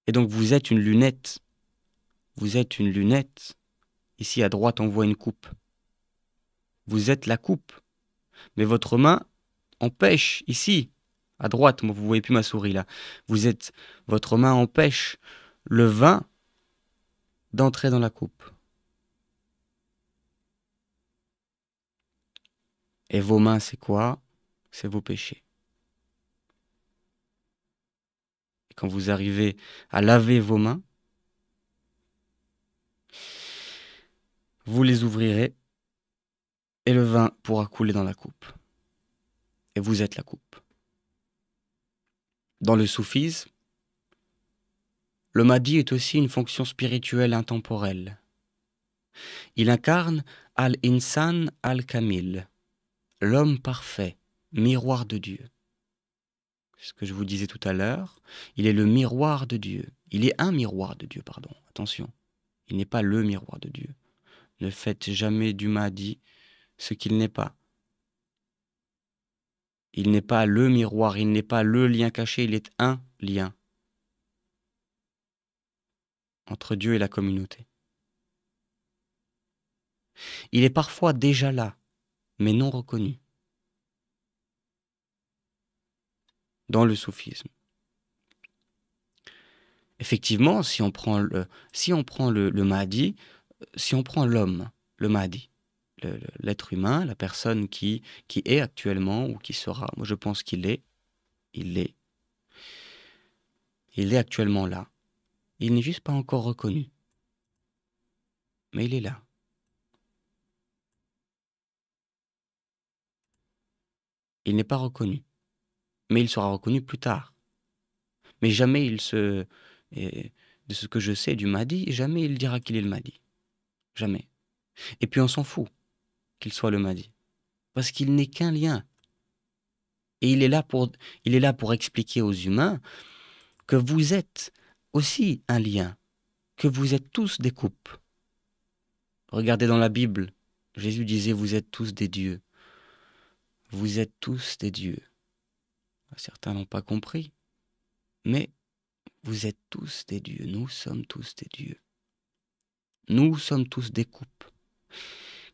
Et donc vous êtes une lunette. Vous êtes une lunette. Ici à droite, on voit une coupe. Vous êtes la coupe. Mais votre main empêche, ici, à droite, vous ne voyez plus ma souris là. Votre main empêche le vin d'entrer dans la coupe. Et vos mains, c'est quoi? C'est vos péchés. Et quand vous arrivez à laver vos mains, vous les ouvrirez et le vin pourra couler dans la coupe. Et vous êtes la coupe. Dans le soufisme, le Mahdi est aussi une fonction spirituelle intemporelle. Il incarne Al-Insan Al-Kamil, l'homme parfait, miroir de Dieu. C'est ce que je vous disais tout à l'heure, il est le miroir de Dieu. Il est un miroir de Dieu, pardon, attention. Il n'est pas le miroir de Dieu. Ne faites jamais du Mahdi ce qu'il n'est pas. Il n'est pas le miroir, il n'est pas le lien caché, il est un lien entre Dieu et la communauté. Il est parfois déjà là, mais non reconnu. Dans le soufisme. Effectivement, si on prend le Mahdi, si on prend l'homme, le Mahdi, l'être humain, la personne qui est actuellement ou qui sera, moi je pense qu'il est actuellement là. Il n'est juste pas encore reconnu. Mais il est là. Il n'est pas reconnu. Mais il sera reconnu plus tard. Mais jamais de ce que je sais du Mahdi, jamais il dira qu'il est le Mahdi. Jamais. Et puis on s'en fout qu'il soit le Mahdi. Parce qu'il n'est qu'un lien. Et il est là pour expliquer aux humains que vous êtes aussi un lien, que vous êtes tous des coupes. Regardez dans la Bible, Jésus disait, vous êtes tous des dieux. Vous êtes tous des dieux. Certains n'ont pas compris, mais vous êtes tous des dieux. Nous sommes tous des dieux. Nous sommes tous des coupes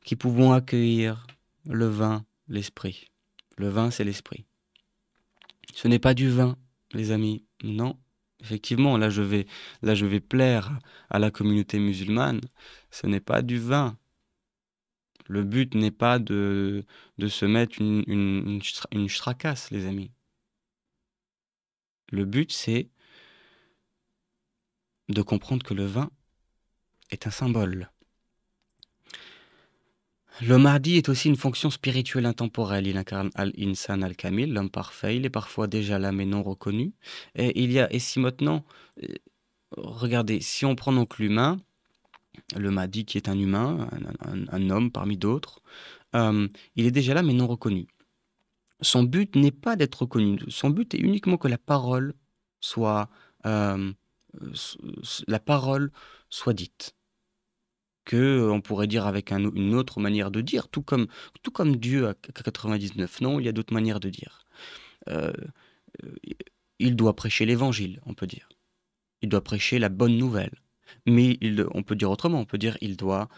qui pouvons accueillir le vin, l'esprit. Le vin, c'est l'esprit. Ce n'est pas du vin, les amis, non. Effectivement, là je vais plaire à la communauté musulmane. Ce n'est pas du vin. Le but n'est pas de se mettre une stracasse, les amis. Le but, c'est de comprendre que le vin est un symbole. Le Mahdi est aussi une fonction spirituelle intemporelle. Il incarne Al-Insan Al-Kamil, l'homme parfait. Il est parfois déjà là, mais non reconnu. Et si maintenant, regardez, si on prend donc l'humain, le Mahdi qui est un humain, un homme parmi d'autres, il est déjà là, mais non reconnu. Son but n'est pas d'être reconnu. Son but est uniquement que la parole soit dite. Que on pourrait dire avec une autre manière de dire, tout comme Dieu à 99. Non, il y a d'autres manières de dire. Euh, il doit prêcher l'évangile, on peut dire. Il doit prêcher la bonne nouvelle. Mais on peut dire autrement, on peut dire il doit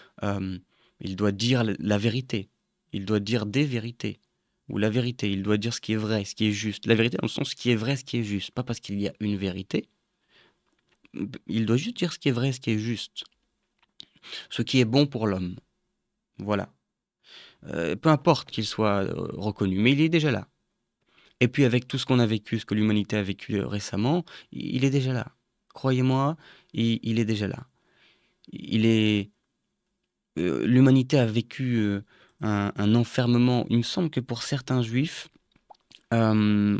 dire la vérité. Il doit dire des vérités. Ou la vérité, il doit dire ce qui est vrai, ce qui est juste. La vérité dans le sens ce qui est vrai, ce qui est juste. Pas parce qu'il y a une vérité. Il doit juste dire ce qui est vrai, ce qui est juste. Ce qui est bon pour l'homme. Voilà. Peu importe qu'il soit reconnu, mais il est déjà là. Et puis avec tout ce qu'on a vécu, ce que l'humanité a vécu récemment, il est déjà là. Croyez-moi, il est déjà là. Il est, L'humanité a vécu un enfermement. Il me semble que pour certains juifs, euh,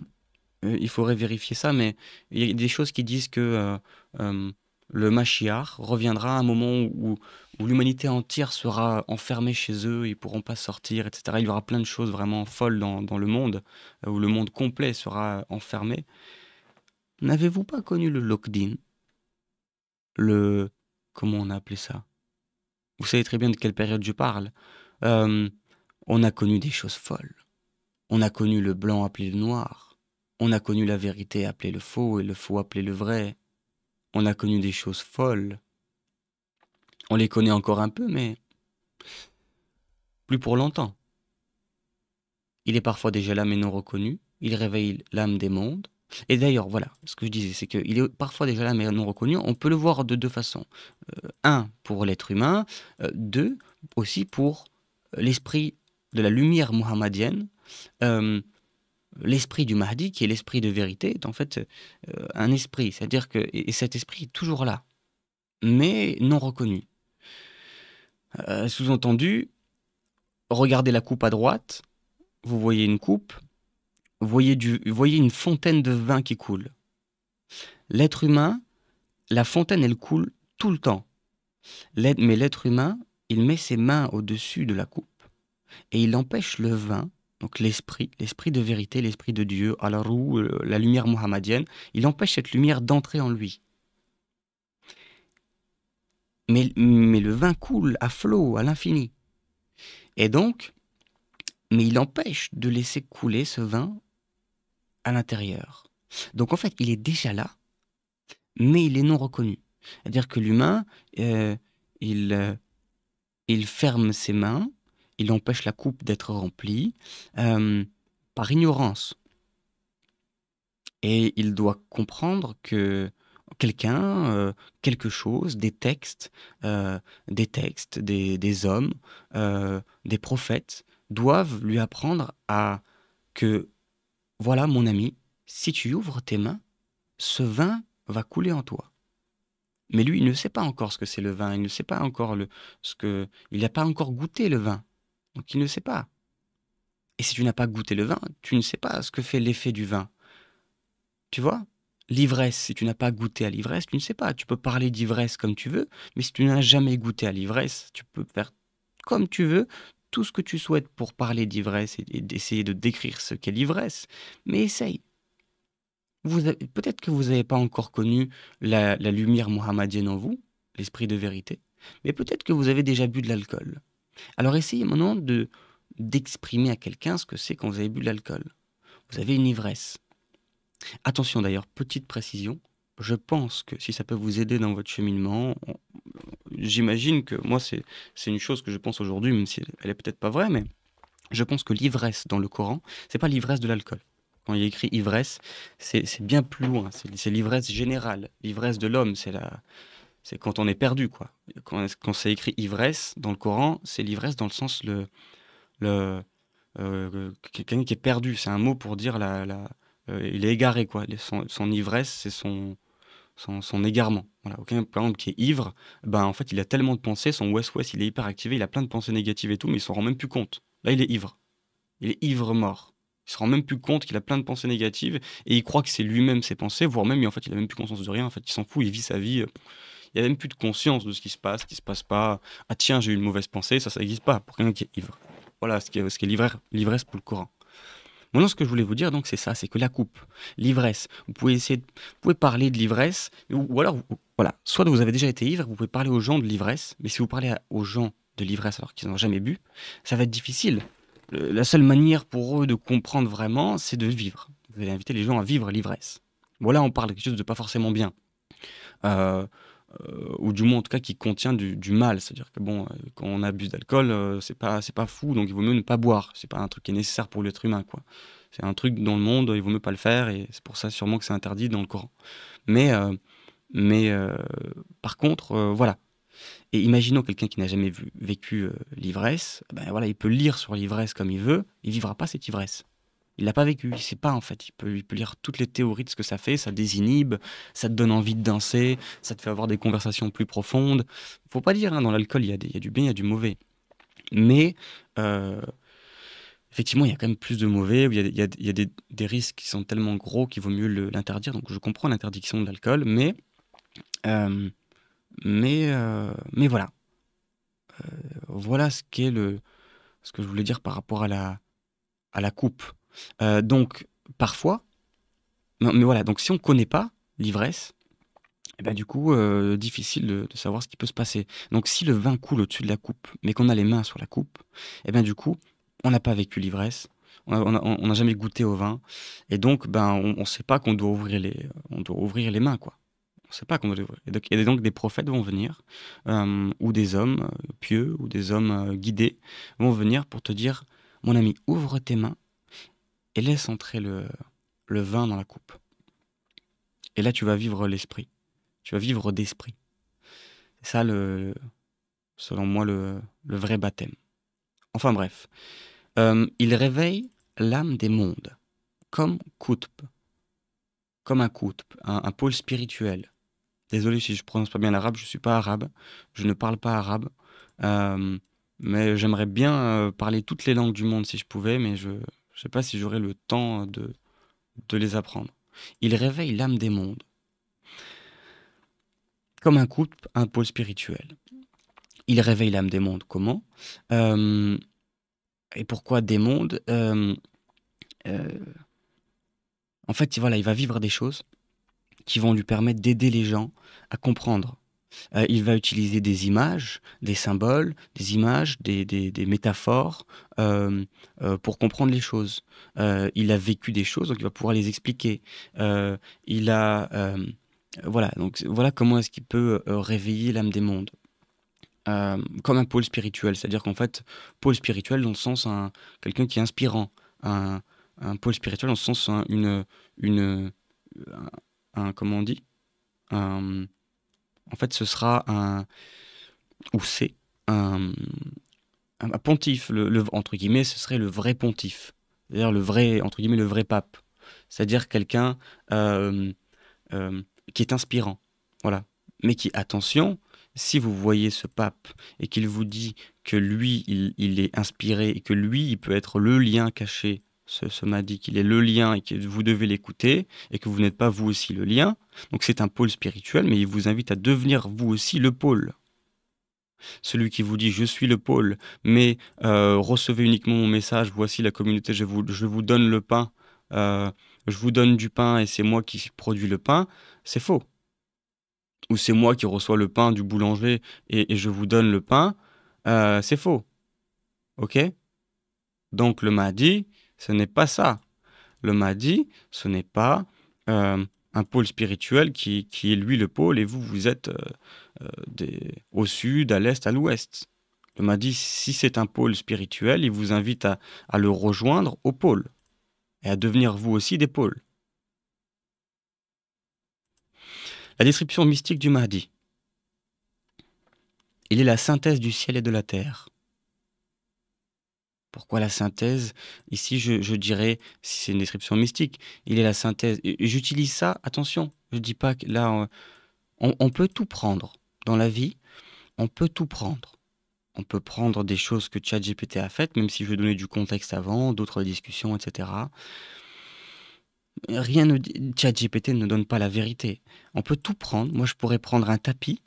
il faudrait vérifier ça, mais il y a des choses qui disent que euh, le Mashiach reviendra à un moment où l'humanité entière sera enfermée chez eux, ils ne pourront pas sortir, etc. Il y aura plein de choses vraiment folles dans le monde, où le monde complet sera enfermé. N'avez-vous pas connu le Lockdown? Le... Comment on a appelé ça? Vous savez très bien de quelle période je parle. Euh, on a connu des choses folles. On a connu le blanc appelé le noir. On a connu la vérité appelée le faux et le faux appelé le vrai. On a connu des choses folles. On les connaît encore un peu, mais plus pour longtemps. Il est parfois déjà là mais non reconnu. Il réveille l'âme des mondes. Et d'ailleurs, voilà, ce que je disais, c'est qu'il est parfois déjà là mais non reconnu. On peut le voir de deux façons. Un, pour l'être humain. Deux, aussi pour l'esprit de la lumière mohammedienne. Euh, L'esprit du Mahdi, qui est l'esprit de vérité, est en fait un esprit. C'est-à-dire que et cet esprit est toujours là, mais non reconnu. Sous-entendu, regardez la coupe à droite, vous voyez une coupe, vous voyez une fontaine de vin qui coule. L'être humain, la fontaine, elle coule tout le temps. Mais l'être humain, il met ses mains au-dessus de la coupe et il empêche le vin, donc l'esprit de vérité, l'esprit de Dieu, Al-Roux, la lumière mohammedienne, il empêche cette lumière d'entrer en lui. Mais le vin coule à flot, à l'infini. Et donc, mais il empêche de laisser couler ce vin à l'intérieur. Donc en fait, il est déjà là, mais il est non reconnu. C'est-à-dire que l'humain, il ferme ses mains, il empêche la coupe d'être remplie par ignorance. Et il doit comprendre que quelqu'un, quelque chose, des hommes, des prophètes, doivent lui apprendre à que, voilà mon ami, si tu ouvres tes mains, ce vin va couler en toi. Mais lui, il ne sait pas encore ce que c'est le vin, il ne sait pas encore il n'a pas encore goûté le vin, donc il ne sait pas. Et si tu n'as pas goûté le vin, tu ne sais pas ce que fait l'effet du vin. Tu vois? L'ivresse, si tu n'as pas goûté à l'ivresse, tu ne sais pas. Tu peux parler d'ivresse comme tu veux, mais si tu n'as jamais goûté à l'ivresse, tu peux faire comme tu veux, tout ce que tu souhaites pour parler d'ivresse et d'essayer de décrire ce qu'est l'ivresse. Mais essaye. Peut-être que vous n'avez pas encore connu la lumière mohammedienne en vous, l'esprit de vérité, mais peut-être que vous avez déjà bu de l'alcool. Alors essayez maintenant d'exprimer à quelqu'un ce que c'est quand vous avez bu de l'alcool. Vous avez une ivresse. Attention d'ailleurs, petite précision, je pense que si ça peut vous aider dans votre cheminement, j'imagine que moi c'est une chose que je pense aujourd'hui, même si elle est peut-être pas vraie, mais je pense que l'ivresse dans le Coran, c'est pas l'ivresse de l'alcool. Quand il y a écrit ivresse, c'est bien plus loin, c'est l'ivresse générale, l'ivresse de l'homme, c'est quand on est perdu, quoi. Quand c'est écrit ivresse dans le Coran, c'est l'ivresse dans le sens le quelqu'un qui est perdu, c'est un mot pour dire il est égaré, quoi. Son ivresse, c'est son égarement. Voilà. Aucun, par exemple, qui est ivre, ben, en fait, il a tellement de pensées, son West-West, il est hyper activé, il a plein de pensées négatives et tout, mais il s'en rend même plus compte. Là, il est ivre. Il est ivre-mort. Il se rend même plus compte qu'il a plein de pensées négatives et il croit que c'est lui-même ses pensées, voire même, en fait, il a même plus conscience de rien. En fait, il s'en fout, il vit sa vie. Il a même plus de conscience de ce qui se passe pas. Ah tiens, j'ai eu une mauvaise pensée, ça n'existe pas pour quelqu'un qui est ivre. Voilà ce qui est l'ivresse pour le Coran. Maintenant, ce que je voulais vous dire, donc, c'est ça, c'est que la coupe, l'ivresse, vous pouvez parler de l'ivresse, ou alors, voilà, soit vous avez déjà été ivre, vous pouvez parler aux gens de l'ivresse, mais si vous parlez aux gens de l'ivresse alors qu'ils n'ont jamais bu, ça va être difficile. La seule manière pour eux de comprendre vraiment, c'est de vivre. Vous allez inviter les gens à vivre l'ivresse. Voilà, on parle de quelque chose de pas forcément bien. Ou du moins en tout cas qui contient du mal. C'est-à-dire que bon, quand on abuse d'alcool, c'est pas fou, donc il vaut mieux ne pas boire. C'est pas un truc qui est nécessaire pour l'être humain, quoi. C'est un truc dans le monde, il vaut mieux pas le faire, et c'est pour ça sûrement que c'est interdit dans le Coran. Mais, mais par contre, voilà. Et imaginons quelqu'un qui n'a jamais vécu l'ivresse, ben voilà, il peut lire sur l'ivresse comme il veut, il vivra pas cette ivresse. Il l'a pas vécu, il sait pas en fait. Il peut lire toutes les théories de ce que ça fait, ça désinhibe, ça te donne envie de danser, ça te fait avoir des conversations plus profondes. Faut pas dire, hein, dans l'alcool, il y a du bien, il y a du mauvais. Mais euh, effectivement, il y a quand même plus de mauvais, il y a des risques qui sont tellement gros qu'il vaut mieux l'interdire. Donc je comprends l'interdiction de l'alcool, euh, mais voilà. Voilà ce que je voulais dire par rapport à la coupe. Donc, parfois, mais voilà, donc si on ne connaît pas l'ivresse, eh ben, du coup, difficile de savoir ce qui peut se passer. Donc, si le vin coule au-dessus de la coupe, mais qu'on a les mains sur la coupe, eh ben, du coup, on n'a pas vécu l'ivresse, on n'a jamais goûté au vin, et donc, ben, on ne sait pas qu'on doit on doit ouvrir les mains, quoi. On ne sait pas qu'on doit les ouvrir. Et donc, des prophètes vont venir, ou des hommes pieux, ou des hommes guidés, vont venir pour te dire, mon ami, ouvre tes mains et laisse entrer le vin dans la coupe. Et là, tu vas vivre l'esprit. Tu vas vivre d'esprit. C'est ça, selon moi, le vrai baptême. Enfin bref. Il réveille l'âme des mondes, comme Qutb, comme un Qutb, un pôle spirituel. Désolé si je prononce pas bien l'arabe, je ne suis pas arabe, je ne parle pas arabe. Euh, mais j'aimerais bien parler toutes les langues du monde si je pouvais, mais je ne sais pas si j'aurais le temps de les apprendre. Il réveille l'âme des mondes, comme un couple, un pôle spirituel. Il réveille l'âme des mondes. Comment? Euh, et pourquoi des mondes? Euh, En fait, voilà, il va vivre des choses qui vont lui permettre d'aider les gens à comprendre. Il va utiliser des images, des symboles, des images, des métaphores pour comprendre les choses. Il a vécu des choses, donc il va pouvoir les expliquer. Il a, voilà, donc voilà comment est-ce qu'il peut réveiller l'âme des mondes. Comme un pôle spirituel, c'est-à-dire qu'en fait, pôle spirituel dans le sens quelqu'un qui est inspirant, un, un pôle spirituel dans le sens une, comment on dit, un- en fait, ce sera ou c'est un, un pontife, entre guillemets, ce serait le vrai pontife, c'est-à-dire le vrai, entre guillemets, le vrai pape, c'est-à-dire quelqu'un euh, euh, qui est inspirant, voilà, mais qui, attention, si vous voyez ce pape et qu'il vous dit que lui, il est inspiré et que lui, il peut être le lien caché, ce m'a dit qu'il est le lien et que vous devez l'écouter et que vous n'êtes pas vous aussi le lien, donc c'est un pôle spirituel, mais il vous invite à devenir vous aussi le pôle. Celui qui vous dit je suis le pôle, mais recevez uniquement mon message, voici la communauté, je vous donne le pain, euh, je vous donne du pain et c'est moi qui produis le pain, c'est faux. Ou c'est moi qui reçois le pain du boulanger et je vous donne le pain, c'est faux. Ok? Donc le Mahdi, ce n'est pas ça. Le Mahdi, ce n'est pas un pôle spirituel qui est lui le pôle et vous, vous êtes au sud, à l'est, à l'ouest. Le Mahdi, si c'est un pôle spirituel, il vous invite à le rejoindre au pôle et à devenir vous aussi des pôles. La description mystique du Mahdi. Il est la synthèse du ciel et de la terre. Pourquoi la synthèse? Ici, je dirais, si c'est une description mystique, il est la synthèse. Et j'utilise ça, attention, je dis pas que là, on peut tout prendre. Dans la vie, on peut tout prendre. On peut prendre des choses que ChatGPT a faites, même si je vais donner du contexte avant, d'autres discussions, etc. Rien ne dit, ChatGPT ne donne pas la vérité. On peut tout prendre. Moi, je pourrais prendre un tapis,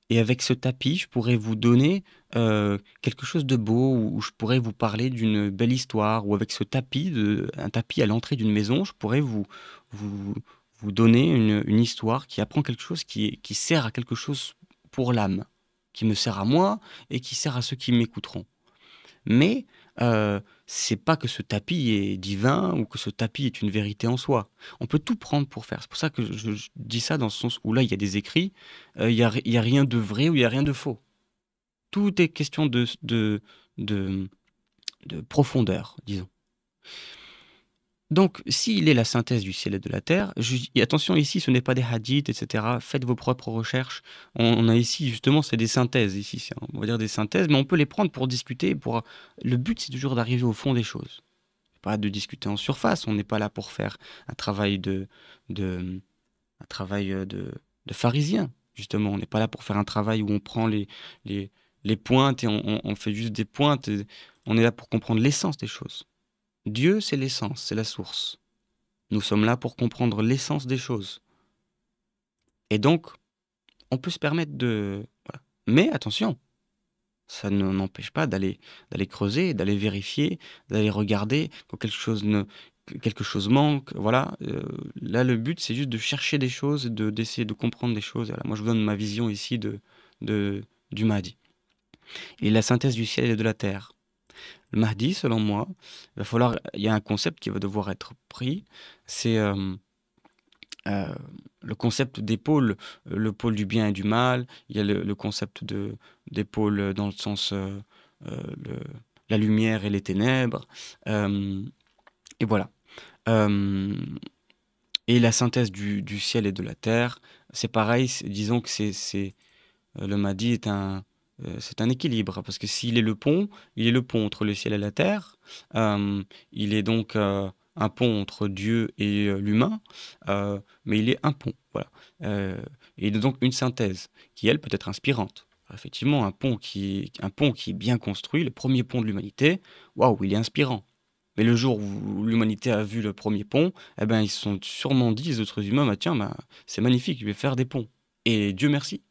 et avec ce tapis, je pourrais vous donner quelque chose de beau, ou je pourrais vous parler d'une belle histoire, ou avec ce tapis, un tapis à l'entrée d'une maison, je pourrais vous, vous donner une histoire qui apprend quelque chose qui sert à quelque chose pour l'âme, qui me sert à moi et qui sert à ceux qui m'écouteront. Mais c'est pas que ce tapis est divin ou que ce tapis est une vérité en soi. On peut tout prendre pour faire. C'est pour ça que je dis ça dans le sens où là, il y a des écrits, il y a rien de vrai ou il y a rien de faux. Tout est question de, de profondeur, disons. Donc, s'il est la synthèse du ciel et de la terre, et attention ici, ce n'est pas des hadiths, etc. Faites vos propres recherches. On a ici, justement, c'est des synthèses, ici, on va dire des synthèses, mais on peut les prendre pour discuter. Le but, c'est toujours d'arriver au fond des choses. pas de discuter en surface. On n'est pas là pour faire un travail de, un travail de pharisien, justement. On n'est pas là pour faire un travail où on prend les, les pointes et on fait juste des pointes. On est là pour comprendre l'essence des choses. Dieu, c'est l'essence, c'est la source. Nous sommes là pour comprendre l'essence des choses. Et donc, on peut se permettre de... Voilà. Mais attention, ça ne n'empêche pas d'aller creuser, d'aller vérifier, d'aller regarder quand quelque chose manque. Voilà. Là, le but, c'est juste de chercher des choses, d'essayer de comprendre des choses. Voilà. Moi, je vous donne ma vision ici du Mahdi. Et la synthèse du ciel et de la terre. Le Mahdi, selon moi, il y a un concept qui va devoir être pris. C'est euh, le concept des pôles, le pôle du bien et du mal. Il y a le concept des pôles dans le sens le- la lumière et les ténèbres. Euh, et voilà. Euh, et la synthèse du ciel et de la terre, c'est pareil. Disons que le Mahdi c'est un équilibre, parce que s'il est le pont, il est le pont entre le ciel et la terre. Il est donc un pont entre Dieu et l'humain, mais il est un pont. Voilà. Euh, et il est donc une synthèse qui, elle, peut être inspirante. Effectivement, un pont qui est bien construit, le premier pont de l'humanité, waouh, il est inspirant. Mais le jour où l'humanité a vu le premier pont, eh ben, ils se sont sûrement dit, les autres humains, bah, tiens, bah, c'est magnifique, je vais faire des ponts. Et Dieu merci.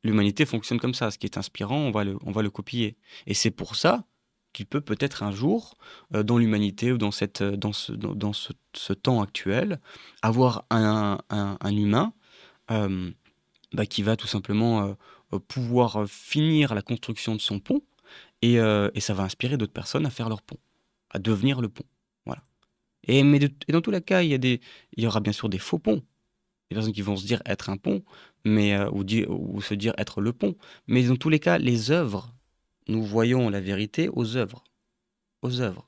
L'humanité fonctionne comme ça. Ce qui est inspirant, on va le copier. Et c'est pour ça qu'il peut peut-être un jour, dans l'humanité ou dans ce temps actuel, avoir un humain euh, bah, qui va tout simplement pouvoir finir la construction de son pont et ça va inspirer d'autres personnes à faire leur pont, à devenir le pont. Voilà. Et dans tous les cas, il y aura bien sûr des faux ponts. Des personnes qui vont se dire être un pont, ou se dire être le pont. Mais dans tous les cas, les œuvres, nous voyons la vérité aux œuvres. Aux œuvres.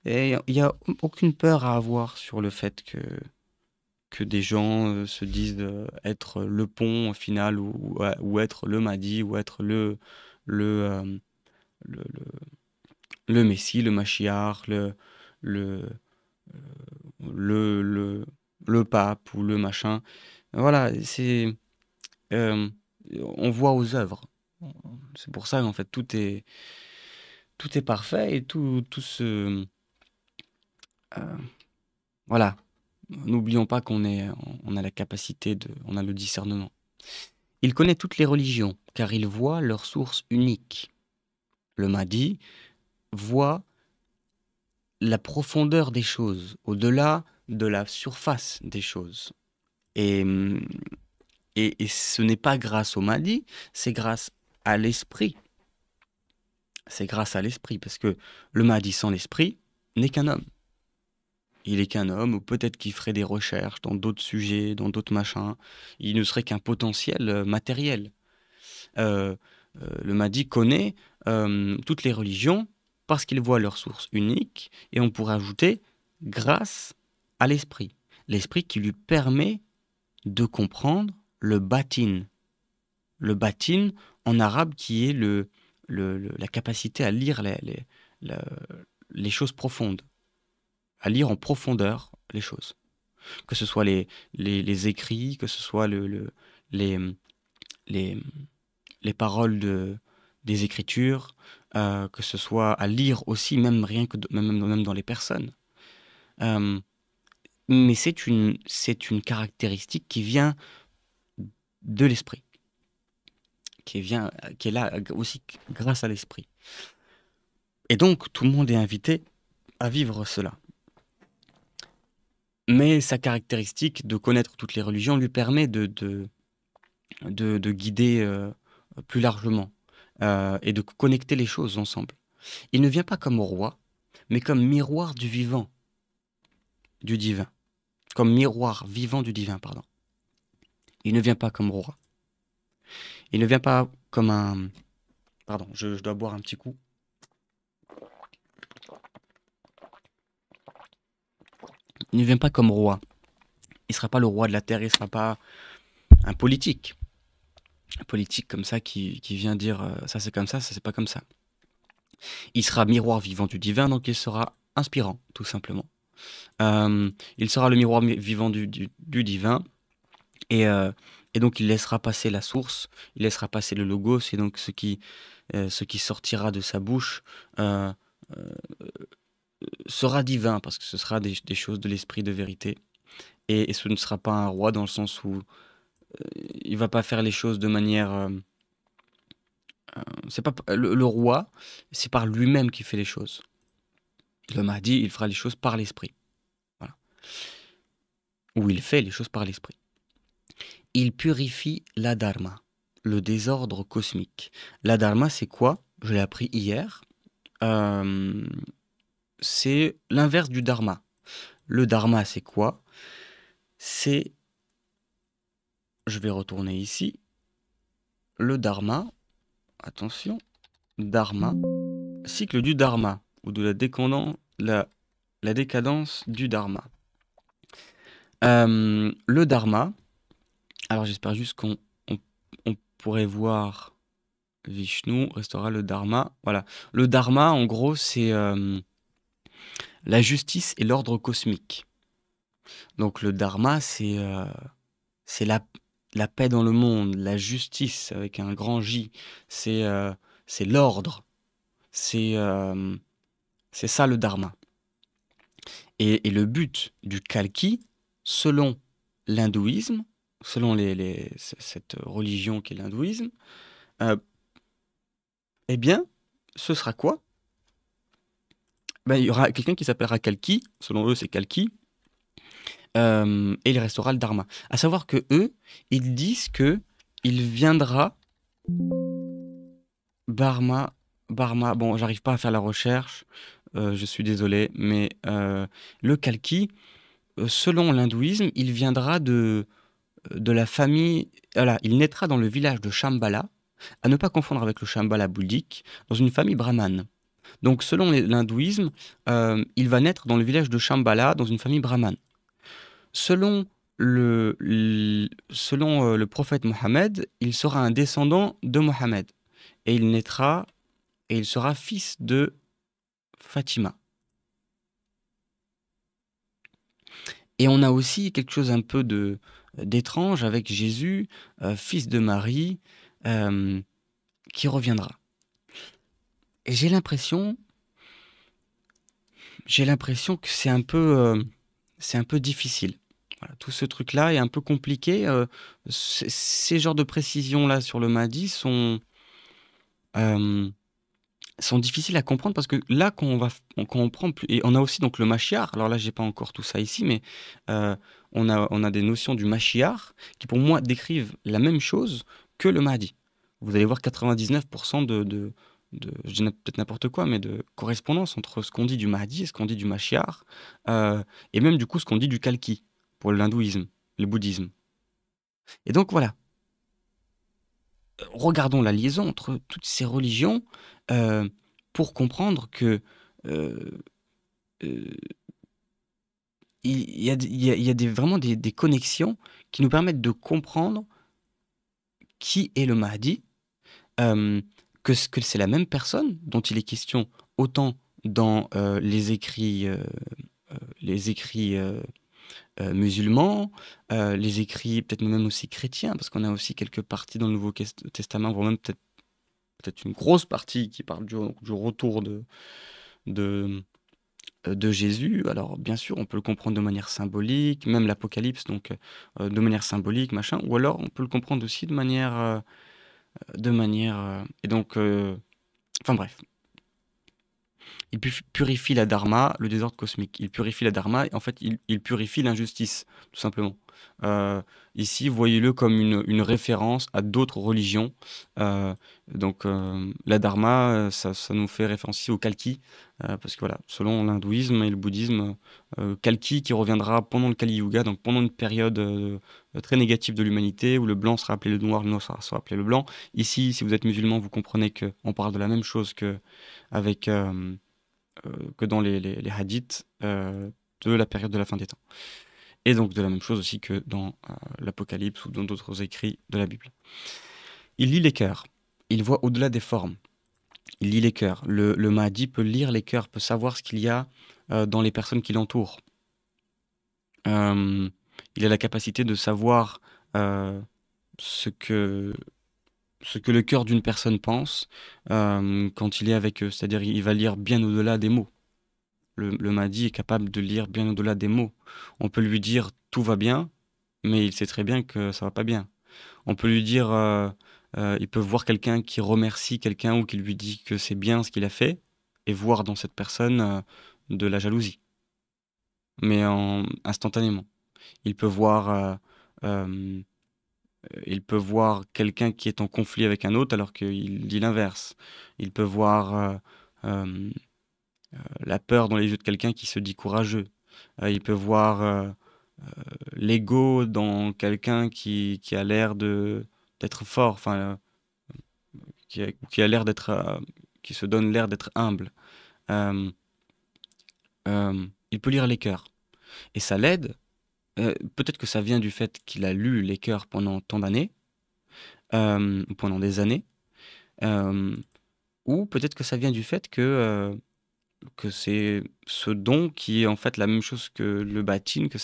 Et il n'y a aucune peur à avoir sur le fait que des gens se disent être le pont au final, ou être le Mahdi, ou être le, euh, le, le Messie, le Machiar, le, le, le, le pape ou le machin. Voilà, euh, on voit aux œuvres. C'est pour ça qu'en fait tout est parfait et tout se voilà. N'oublions pas on a la capacité on a le discernement. Il connaît toutes les religions car il voit leur source unique. Le Mahdi voit la profondeur des choses, au-delà de la surface des choses. Et, hum, et ce n'est pas grâce au Mahdi, c'est grâce à l'esprit. C'est grâce à l'esprit, parce que le Mahdi sans l'esprit n'est qu'un homme. Il est qu'un homme, ou peut-être qu'il ferait des recherches dans d'autres sujets, dans d'autres machins. Il ne serait qu'un potentiel matériel. Euh, le Mahdi connaît toutes les religions parce qu'il voit leur source unique, et on pourrait ajouter grâce à l'esprit. L'esprit qui lui permet de comprendre le batin. Le batin en arabe qui est la capacité à lire la- les choses profondes, à lire en profondeur les choses. Que ce soit les écrits, que ce soit les, les, les paroles des écritures, que ce soit à lire aussi, même rien que même dans les personnes. Euh, mais c'est une caractéristique qui vient de l'esprit, qui est là aussi grâce à l'esprit. Et donc, tout le monde est invité à vivre cela. Mais sa caractéristique de connaître toutes les religions lui permet de guider plus largement et de connecter les choses ensemble. Il ne vient pas comme roi, mais comme miroir du vivant, du divin. Comme miroir vivant du divin, pardon. Il ne vient pas comme roi. Il ne vient pas comme un... Pardon, je dois boire un petit coup. Il ne vient pas comme roi. Il ne sera pas le roi de la terre, il ne sera pas un politique. Un politique comme ça qui vient dire ça c'est comme ça c'est pas comme ça. Il sera miroir vivant du divin, donc il sera inspirant, tout simplement. Il sera le miroir vivant du divin, et, euh, et donc il laissera passer la source, il laissera passer le logos, et donc ce qui sortira de sa bouche euh, euh, sera divin, parce que ce sera des choses de l'esprit de vérité. Et ce ne sera pas un roi dans le sens où il va pas faire les choses de manière... c'est pas le roi, c'est par lui-même qu'il fait les choses. Le Mahdi, il fera les choses par l'esprit. Voilà. Ou il fait les choses par l'esprit. Il purifie la dharma, le désordre cosmique. La dharma, c'est quoi? Je l'ai appris hier. Euh, c'est l'inverse du dharma. Le dharma, c'est quoi? C'est, je vais retourner ici, le dharma, attention, dharma, cycle du dharma, ou de la décadence du dharma. Le dharma, alors j'espère juste on pourrait voir Vishnu restaura le dharma. Voilà. Le dharma, en gros, c'est la justice et l'ordre cosmique. Donc le dharma, c'est la paix dans le monde, la justice avec un grand J. C'est l'ordre. C'est euh, c'est ça le dharma. Et le but du kalki, selon l'hindouisme, selon cette religion qui est l'hindouisme, euh, eh bien, ce sera quoi? Ben, il y aura quelqu'un qui s'appellera Kalki, selon eux c'est Kalki, et il restera le Dharma. À savoir que eux, ils disent que il viendra Barma, Barma. Bon, j'arrive pas à faire la recherche, je suis désolé, mais le Kalki, selon l'hindouisme, il viendra de la famille. Voilà, il naîtra dans le village de Shambhala, à ne pas confondre avec le Shambhala bouddhique, dans une famille brahmane. Donc, selon l'hindouisme, il va naître dans le village de Shambhala, dans une famille brahmane. Selon le prophète Mohammed, il sera un descendant de Mohammed. Et il naîtra et il sera fils de Fatima. Et on a aussi quelque chose un peu d'étrange avec Jésus, fils de Marie, euh, qui reviendra. Et j'ai l'impression que c'est un peu difficile. Voilà, tout ce truc-là est un peu compliqué. Ces genres de précisions-là sur le Mahdi euh, sont difficiles à comprendre parce que là, quand on prend plus, et on a aussi donc le Mashiach. Alors là, j'ai pas encore tout ça ici, mais euh, on a des notions du Mashiach qui, pour moi, décrivent la même chose que le Mahdi. Vous allez voir 99% je dis peut-être n'importe quoi, mais de correspondance entre ce qu'on dit du Mahdi et ce qu'on dit du Mashiach, et même du coup ce qu'on dit du Kalki pour l'hindouisme, le bouddhisme. Et donc voilà, regardons la liaison entre toutes ces religions euh, pour comprendre que euh, euh, il y a vraiment des connexions qui nous permettent de comprendre qui est le Mahdi, euh, que c'est la même personne dont il est question autant dans les écrits musulmans, les écrits peut-être même aussi chrétiens, parce qu'on a aussi quelques parties dans le Nouveau Testament, voire même peut-être une grosse partie qui parle du retour de, de Jésus. Alors bien sûr, on peut le comprendre de manière symbolique, même l'Apocalypse, donc de manière symbolique, machin, ou alors on peut le comprendre aussi et donc, enfin bref. Il purifie la dharma, le désordre cosmique. Il purifie la dharma et en fait, il purifie l'injustice, tout simplement. Euh, Ici, voyez-le comme une référence à d'autres religions. La dharma, ça nous fait référence ici au Kalki, parce que voilà, selon l'hindouisme et le bouddhisme, Kalki qui reviendra pendant le Kali Yuga, donc pendant une période très négative de l'humanité, où le blanc sera appelé le noir sera appelé le blanc. Ici, si vous êtes musulman, vous comprenez qu'on parle de la même chose avec, que dans les hadiths de la période de la fin des temps. Et donc de la même chose aussi que dans l'Apocalypse ou dans d'autres écrits de la Bible. Il lit les cœurs, il voit au-delà des formes. Il lit les cœurs. Le Mahdi peut lire les cœurs, peut savoir ce qu'il y a dans les personnes qui l'entourent. Euh, il a la capacité de savoir euh, ce que, ce que le cœur d'une personne pense quand il est avec eux. C'est-à-dire, il va lire bien au-delà des mots. Le Mahdi est capable de lire bien au-delà des mots. On peut lui dire tout va bien, mais il sait très bien que ça va pas bien. On peut lui dire, il peut voir quelqu'un qui remercie quelqu'un ou qui lui dit que c'est bien ce qu'il a fait, et voir dans cette personne de la jalousie, mais instantanément. Il peut voir, euh, il peut voir quelqu'un qui est en conflit avec un autre alors qu'il dit l'inverse. Il peut voir euh, la peur dans les yeux de quelqu'un qui se dit courageux. Il peut voir l'ego dans quelqu'un qui a l'air de d'être fort, enfin, qui a l'air d'être, qui se donne l'air d'être humble. Euh, il peut lire les cœurs. Et ça l'aide. Peut-être que ça vient du fait qu'il a lu les cœurs pendant tant d'années, ou pendant des années, euh, ou peut-être que ça vient du fait que c'est ce don qui est en fait la même chose que le bâtine, que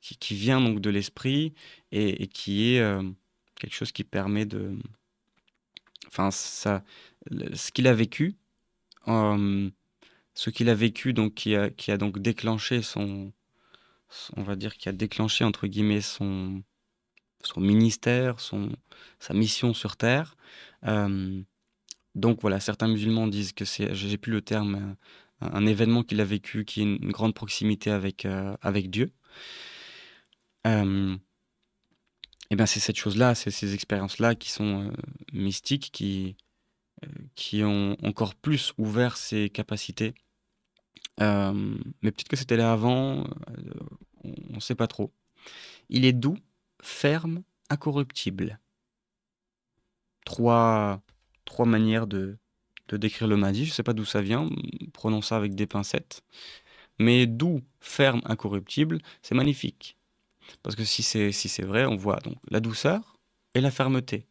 qui vient donc de l'esprit et qui est quelque chose qui permet de, enfin ça, ce qu'il a vécu, euh, ce qu'il a vécu donc qui a donc déclenché on va dire qui a déclenché entre guillemets son ministère, sa mission sur terre. Euh, donc voilà, certains musulmans disent que c'est, j'ai plus le terme, un événement qu'il a vécu qui est une grande proximité avec Dieu. Euh, et bien c'est cette chose-là, c'est ces expériences-là qui sont mystiques, qui ont encore plus ouvert ses capacités. Mais peut-être que c'était là avant, on ne sait pas trop. Il est doux, ferme, incorruptible. Trois, trois manières de décrire le Mahdi. Je ne sais pas d'où ça vient, prenons ça avec des pincettes. Mais doux, ferme, incorruptible, c'est magnifique. Parce que si c'est vrai, on voit donc la douceur et la fermeté.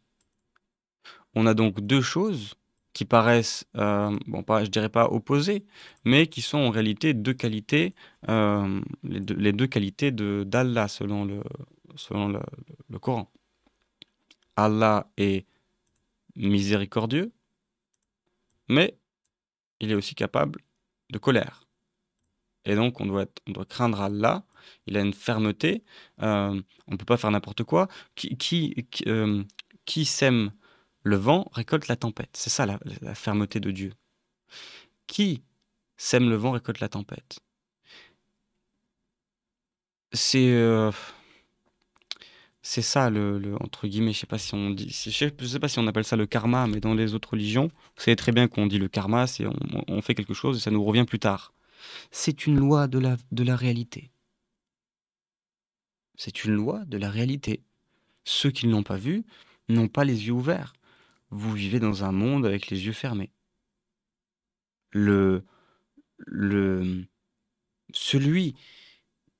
On a donc deux choses qui paraissent, bon, pas, je dirais pas opposées, mais qui sont en réalité deux qualités, les deux qualités d'Allah selon le Coran. Allah est miséricordieux, mais il est aussi capable de colère. Et donc, on doit craindre Allah. Il a une fermeté. On ne peut pas faire n'importe quoi. Qui sème le vent récolte la tempête. C'est ça la fermeté de Dieu. Qui sème le vent récolte la tempête. C'est c'est ça entre guillemets. Je sais pas si on dit, je sais pas si on appelle ça le karma, mais dans les autres religions, vous savez très bien qu'on dit le karma, c'est on fait quelque chose et ça nous revient plus tard. C'est une loi de la réalité. C'est une loi de la réalité. Ceux qui ne l'ont pas vu n'ont pas les yeux ouverts. Vous vivez dans un monde avec les yeux fermés. Le, le, celui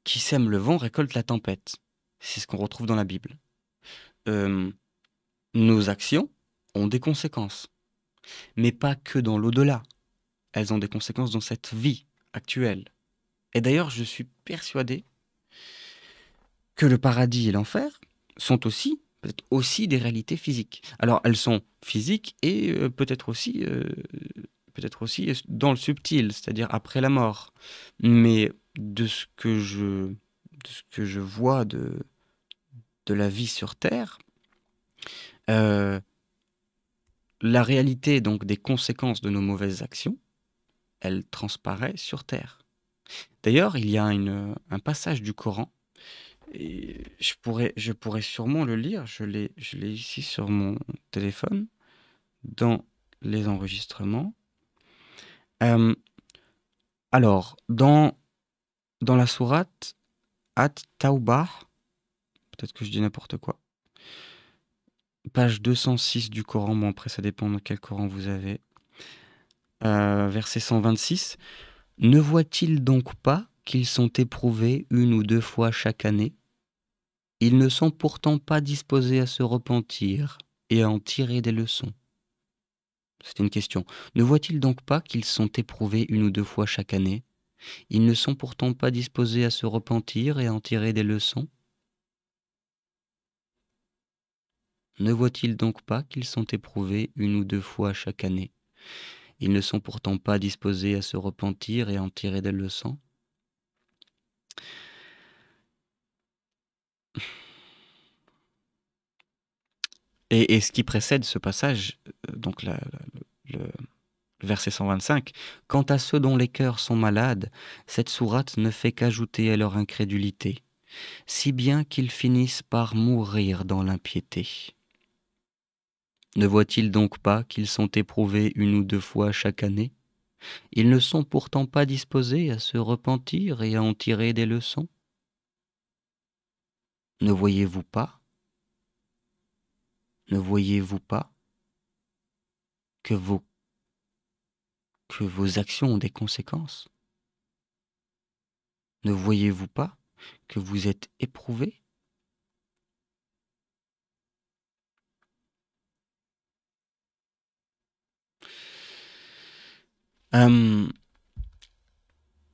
qui sème le vent récolte la tempête. C'est ce qu'on retrouve dans la Bible. Euh, nos actions ont des conséquences, mais pas que dans l'au-delà. Elles ont des conséquences dans cette vie actuelle. Et d'ailleurs, je suis persuadé que le paradis et l'enfer sont aussi, peut-être aussi des réalités physiques. Alors, elles sont physiques et peut-être aussi dans le subtil, c'est-à-dire après la mort. Mais de ce que je vois de la vie sur Terre, euh, la réalité donc des conséquences de nos mauvaises actions, elle transparaît sur Terre. D'ailleurs, il y a un passage du Coran, et je pourrais sûrement le lire, je l'ai ici sur mon téléphone, dans les enregistrements. Euh, alors, dans la sourate At-Tawbah, peut-être que je dis n'importe quoi, page 206 du Coran, bon après ça dépend de quel Coran vous avez, verset 126, ne voit-il donc pas qu'ils sont éprouvés une ou deux fois chaque année? Ils ne sont pourtant pas disposés à se repentir et à en tirer des leçons. C'était une question. Ne voit-il donc pas qu'ils sont éprouvés une ou deux fois chaque année? Ils ne sont pourtant pas disposés à se repentir et à en tirer des leçons? Ne voit-il donc pas qu'ils sont éprouvés une ou deux fois chaque année? Ils ne sont pourtant pas disposés à se repentir et à en tirer des leçons? Et ce qui précède ce passage, donc le verset 125, quant à ceux dont les cœurs sont malades, cette sourate ne fait qu'ajouter à leur incrédulité, si bien qu'ils finissent par mourir dans l'impiété. Ne voient-ils donc pas qu'ils sont éprouvés une ou deux fois chaque année? Ils ne sont pourtant pas disposés à se repentir et à en tirer des leçons? Ne voyez-vous pas? Ne voyez-vous pas que vos actions ont des conséquences? Ne voyez-vous pas que vous êtes éprouvés?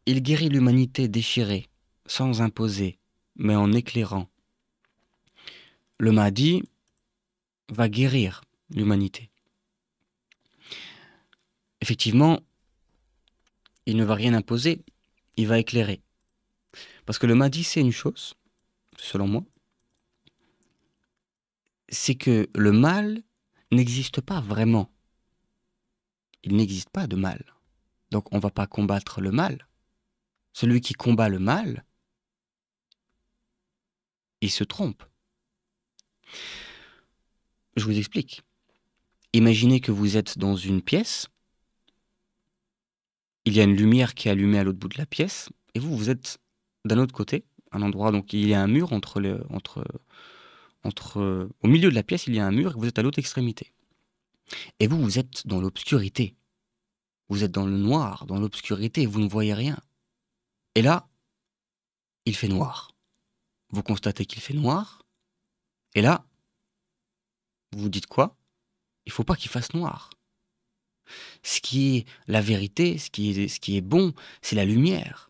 Il guérit l'humanité déchirée, sans imposer, mais en éclairant. Le Mahdi va guérir l'humanité. Effectivement, il ne va rien imposer, il va éclairer. Parce que le Mahdi, c'est une chose, selon moi, c'est que le mal n'existe pas vraiment. Il n'existe pas de mal. Donc on ne va pas combattre le mal. Celui qui combat le mal, il se trompe. Je vous explique. Imaginez que vous êtes dans une pièce, il y a une lumière qui est allumée à l'autre bout de la pièce, et vous êtes d'un autre côté, un endroit, donc il y a un mur au milieu de la pièce, il y a un mur, et vous êtes à l'autre extrémité. Et vous êtes dans l'obscurité. Vous êtes dans le noir, dans l'obscurité, vous ne voyez rien. Et là, il fait noir. Vous constatez qu'il fait noir, et là, vous vous dites quoi? Il ne faut pas qu'il fasse noir. Ce qui est la vérité, ce qui est bon, c'est la lumière.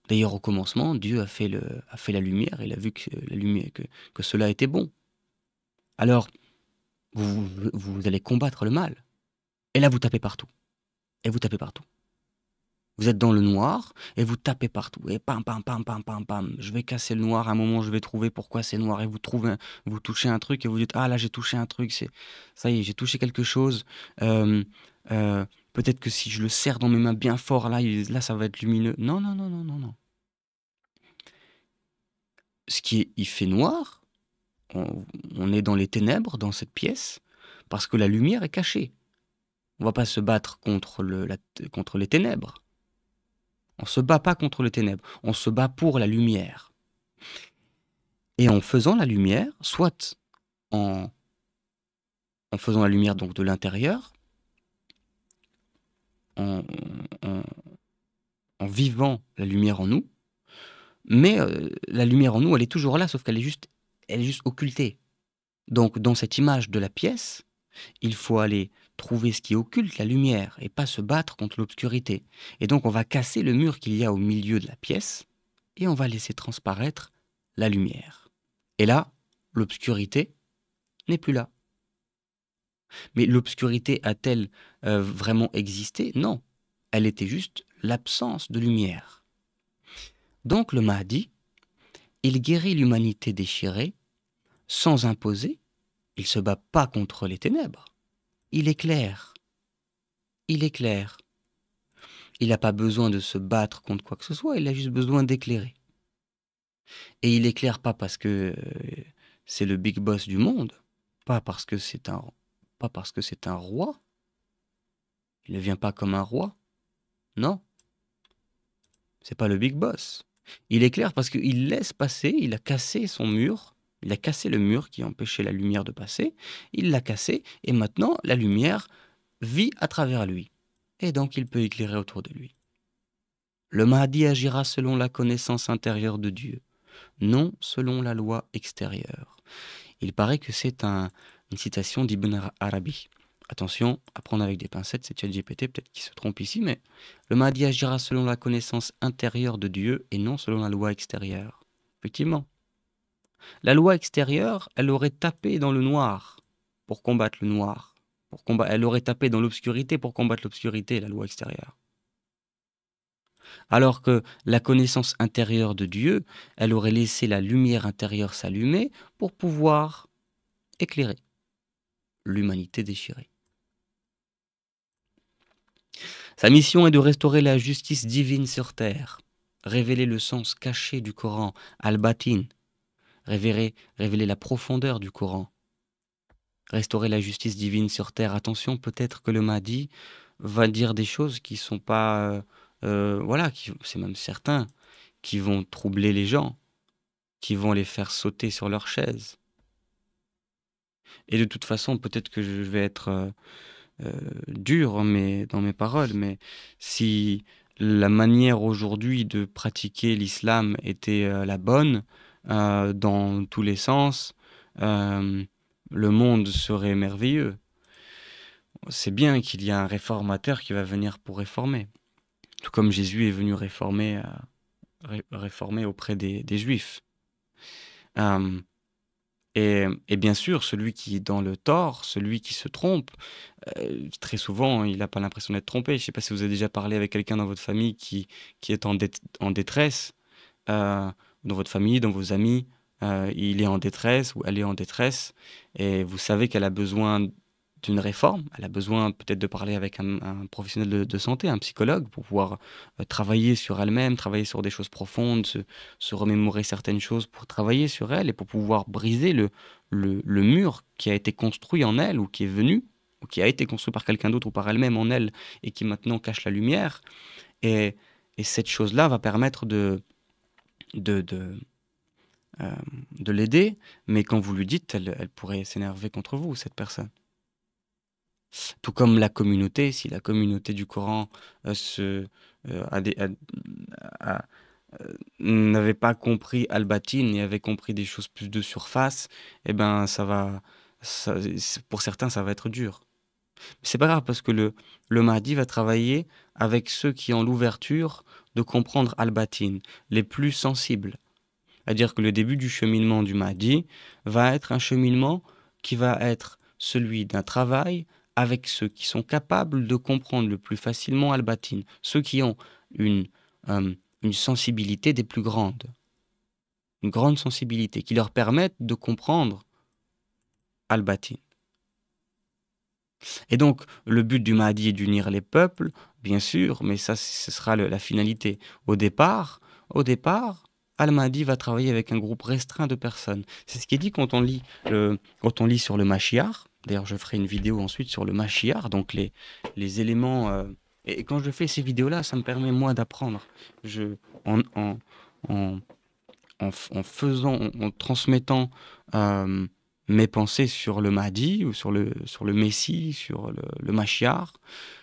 D'ailleurs, au commencement, Dieu a fait la lumière, il a vu que cela était bon. Alors, vous allez combattre le mal. Et là, vous tapez partout. Et vous tapez partout. Vous êtes dans le noir et vous tapez partout. Et pam, pam, pam, pam, pam, pam. Je vais casser le noir. À un moment, je vais trouver pourquoi c'est noir. Et vous touchez un truc et vous dites, ah là, j'ai touché un truc. Ça y est, j'ai touché quelque chose. Euh, Peut-être que si je le serre dans mes mains bien fort, là, ça va être lumineux. Non, non, non, non, non, non. Il fait noir. On est dans les ténèbres, dans cette pièce, parce que la lumière est cachée. On va pas se battre contre les ténèbres. On se bat pas contre les ténèbres, on se bat pour la lumière. Et en faisant la lumière, soit en faisant la lumière donc de l'intérieur, en, en- en vivant la lumière en nous, mais la lumière en nous, elle est toujours là, sauf elle est juste occultée. Donc dans cette image de la pièce, il faut aller trouver ce qui occulte la lumière et pas se battre contre l'obscurité. Et donc on va casser le mur qu'il y a au milieu de la pièce et on va laisser transparaître la lumière. Et là, l'obscurité n'est plus là. Mais l'obscurité a-t-elle vraiment existé? Non. Elle était juste l'absence de lumière. Donc le Mahdi, il guérit l'humanité déchirée sans imposer. Il ne se bat pas contre les ténèbres. Il éclaire. Il éclaire. Il n'a pas besoin de se battre contre quoi que ce soit, il a juste besoin d'éclairer. Et il éclaire pas parce que c'est le big boss du monde, pas parce que c'est un roi. Il ne vient pas comme un roi. Non, c'est pas le big boss. Il éclaire parce qu'il laisse passer, il a cassé son mur, il a cassé le mur qui empêchait la lumière de passer, il l'a cassé et maintenant la lumière vit à travers lui. Et donc il peut éclairer autour de lui. Le Mahdi agira selon la connaissance intérieure de Dieu, non selon la loi extérieure. Il paraît que c'est une citation d'Ibn Arabi. Attention, à prendre avec des pincettes, c'est ChatGPT peut-être qui se trompe ici, mais le Mahdi agira selon la connaissance intérieure de Dieu et non selon la loi extérieure. Effectivement. La loi extérieure, elle aurait tapé dans le noir pour combattre le noir. Elle aurait tapé dans l'obscurité pour combattre l'obscurité, la loi extérieure. Alors que la connaissance intérieure de Dieu, elle aurait laissé la lumière intérieure s'allumer pour pouvoir éclairer l'humanité déchirée. Sa mission est de restaurer la justice divine sur terre, révéler le sens caché du Coran, al-Batin, révéler la profondeur du Coran, restaurer la justice divine sur terre. Attention, peut-être que le Mahdi va dire des choses qui sont pas, voilà, c'est même certain, qui vont troubler les gens, qui vont les faire sauter sur leur chaise. Et de toute façon, peut-être que je vais être dur dans mes paroles, mais si la manière aujourd'hui de pratiquer l'islam était la bonne, dans tous les sens, euh, le monde serait merveilleux. C'est bien qu'il y a un réformateur qui va venir pour réformer. Tout comme Jésus est venu réformer auprès des Juifs. Euh, et bien sûr, celui qui est dans le tort, celui qui se trompe, très souvent, il n'a pas l'impression d'être trompé. Je ne sais pas si vous avez déjà parlé avec quelqu'un dans votre famille qui est en détresse, euh, dans votre famille, dans vos amis, il est en détresse ou elle est en détresse, et vous savez qu'elle a besoin d'une réforme, elle a besoin peut-être de parler avec un professionnel de santé, un psychologue, pour pouvoir travailler sur elle-même, travailler sur des choses profondes, se remémorer certaines choses pour travailler sur elle et pour pouvoir briser le mur qui a été construit en elle ou qui est venu, ou qui a été construit par quelqu'un d'autre ou par elle-même en elle et qui maintenant cache la lumière. Et, et cette chose-là va permettre de, de, euh, de l'aider, mais quand vous lui dites, elle pourrait s'énerver contre vous, cette personne. Tout comme la communauté, si la communauté du Coran a n'avait pas compris Al-Batin et avait compris des choses plus de surface, eh ben pour certains, ça va être dur. Mais c'est pas grave parce que le Mahdi va travailler avec ceux qui ont l'ouverture de comprendre Al-Batin, les plus sensibles. C'est-à-dire que le début du cheminement du Mahdi va être un cheminement qui va être celui d'un travail avec ceux qui sont capables de comprendre le plus facilement Al-Batin, ceux qui ont une, une sensibilité des plus grandes, une grande sensibilité qui leur permettent de comprendre Al-Batin. Et donc, le but du Mahdi est d'unir les peuples, bien sûr, mais ça, ce sera la finalité. Au départ, Al-Mahdi va travailler avec un groupe restreint de personnes. C'est ce qui est dit quand quand on lit sur le Mashiach. D'ailleurs, je ferai une vidéo ensuite sur le Mashiach, donc les éléments. Et quand je fais ces vidéos-là, ça me permet, moi, d'apprendre. En, en, en, en transmettant mes pensées sur le Mahdi, ou sur le Messie, sur le Mashiach,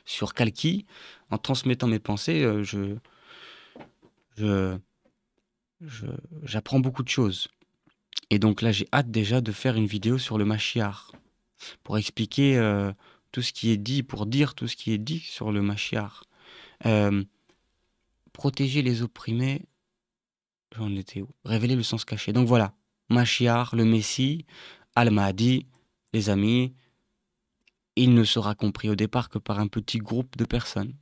sur Kalki, en transmettant mes pensées, je, je- j'apprends beaucoup de choses. Et donc là, j'ai hâte déjà de faire une vidéo sur le Mashiach, pour expliquer tout ce qui est dit, pour dire tout ce qui est dit sur le Mashiach. Euh, Protéger les opprimés, j'en étais où? Révéler le sens caché. Donc voilà, Mashiach, le Messie, Al-Mahdi, les amis, il ne sera compris au départ que par un petit groupe de personnes.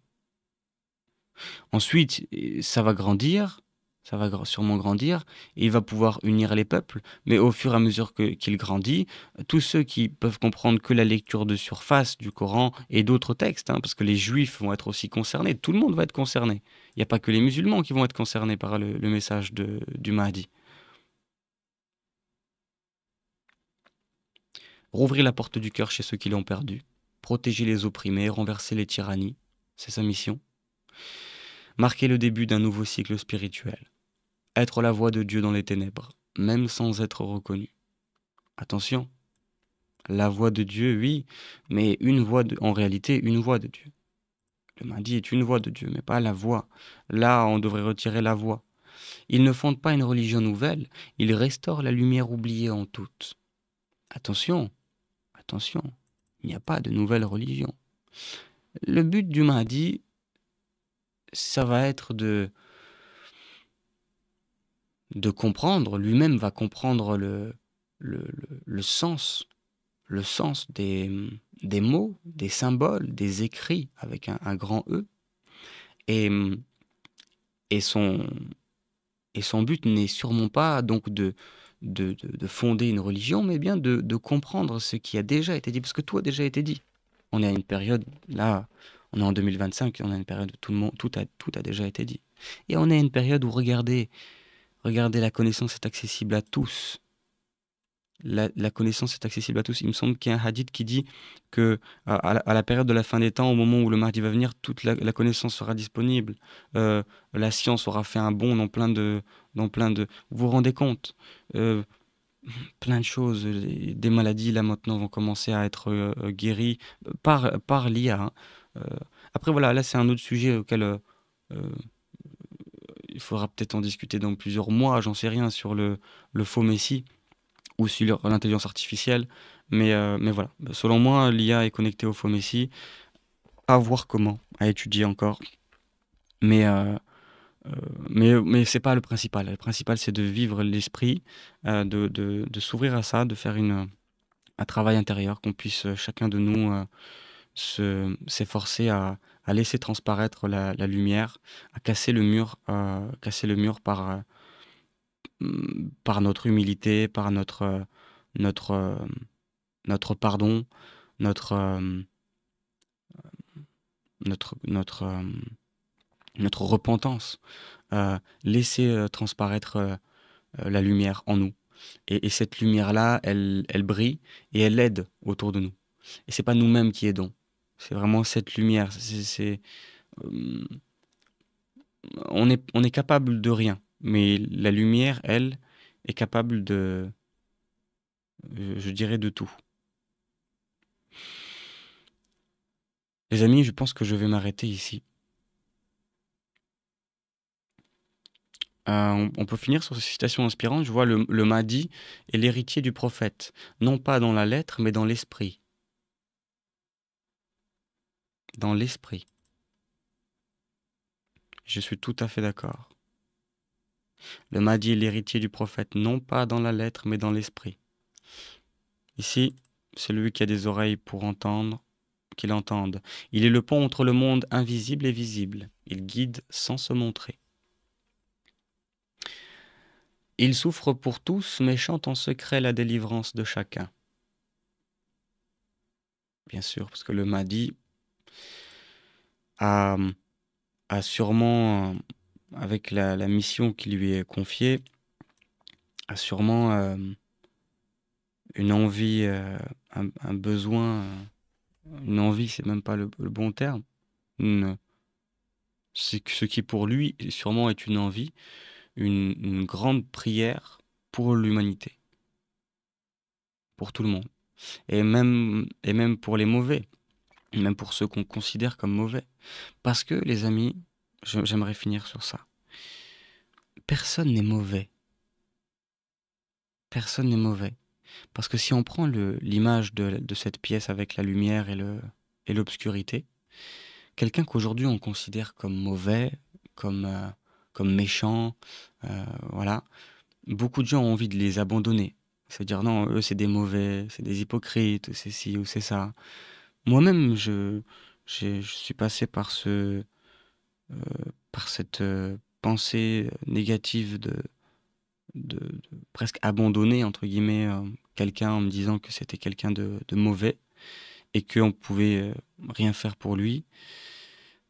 Ensuite, ça va grandir, sûrement grandir, et il va pouvoir unir les peuples, mais au fur et à mesure qu'il grandit, tous ceux qui peuvent comprendre que la lecture de surface du Coran et d'autres textes, hein, parce que les juifs vont être aussi concernés, tout le monde va être concerné. Il n'y a pas que les musulmans qui vont être concernés par le message du Mahdi. Rouvrir la porte du cœur chez ceux qui l'ont perdu, protéger les opprimés, renverser les tyrannies, c'est sa mission. Marquer le début d'un nouveau cycle spirituel. Être la voix de Dieu dans les ténèbres, même sans être reconnu. Attention, la voix de Dieu, oui, mais en réalité, une voix de Dieu. Le Mahdi est une voix de Dieu, mais pas la voix. Là, on devrait retirer la voix. Il ne fonde pas une religion nouvelle, il restaure la lumière oubliée en toutes. Attention, attention. Il n'y a pas de nouvelle religion. Le but du Mahdi, ça va être de comprendre, lui-même va comprendre le sens, le sens des mots, des symboles, des écrits avec un grand E. Et, et, son, et son but n'est sûrement pas donc de fonder une religion, mais bien de comprendre ce qui a déjà été dit, parce que tout a déjà été dit. On est à une période, là, on est en 2025, on a une période où tout a déjà été dit. Et on est à une période où, regardez, la connaissance est accessible à tous. La connaissance est accessible à tous. Il me semble qu'il y a un hadith qui dit que à la période de la fin des temps, au moment où le Mahdi va venir, toute la connaissance sera disponible. Euh, la science aura fait un bond dans plein de. Vous vous rendez compte? Euh, Plein de choses, des maladies là maintenant vont commencer à être guéries par l'IA, hein. Euh, Après voilà, là c'est un autre sujet auquel euh, il faudra peut-être en discuter dans plusieurs mois, j'en sais rien sur le faux messie ou sur l'intelligence artificielle. Mais voilà, selon moi, l'IA est connectée au faux messie. À voir comment, à étudier encore. Mais, euh, euh, mais c'est pas le principal. Le principal, c'est de vivre l'esprit, de s'ouvrir à ça, de faire un travail intérieur, qu'on puisse chacun de nous s'efforcer à laisser transparaître la lumière, à casser le mur par notre humilité, par notre, euh, notre pardon, notre, euh, notre notre repentance, laisser transparaître la lumière en nous. Et cette lumière-là, elle brille et elle aide autour de nous. Et c'est pas nous-mêmes qui aidons, c'est vraiment cette lumière. Euh, on est capable de rien, mais la lumière, elle, est capable je dirais, de tout. Les amis, je pense que je vais m'arrêter ici. On peut finir sur cette citation inspirante. Je vois le Mahdi est l'héritier du prophète, non pas dans la lettre, mais dans l'esprit. Dans l'esprit. Je suis tout à fait d'accord. Le Mahdi est l'héritier du prophète, non pas dans la lettre, mais dans l'esprit. Ici, celui qui a des oreilles pour entendre, qu'il entende. Il est le pont entre le monde invisible et visible. Il guide sans se montrer. Il souffre pour tous, mais chante en secret la délivrance de chacun. Bien sûr, parce que le Mahdi a, a sûrement, avec la mission qui lui est confiée, a sûrement une envie, un besoin, une envie, c'est même pas le bon terme. Une- ce qui pour lui sûrement est une envie, une grande prière pour l'humanité, pour tout le monde. Et même pour les mauvais, même pour ceux qu'on considère comme mauvais. Parce que, les amis, j'aimerais finir sur ça. Personne n'est mauvais. Personne n'est mauvais. Parce que si on prend l'image de cette pièce avec la lumière et l'obscurité, quelqu'un qu'aujourd'hui on considère comme mauvais, comme méchant, voilà, beaucoup de gens ont envie de les abandonner. Se dire non, eux c'est des mauvais, c'est des hypocrites, c'est ci ou c'est ça. Moi-même, je suis passé par cette pensée négative de presque abandonner, entre guillemets, quelqu'un en me disant que c'était quelqu'un de mauvais et qu'on pouvait rien faire pour lui.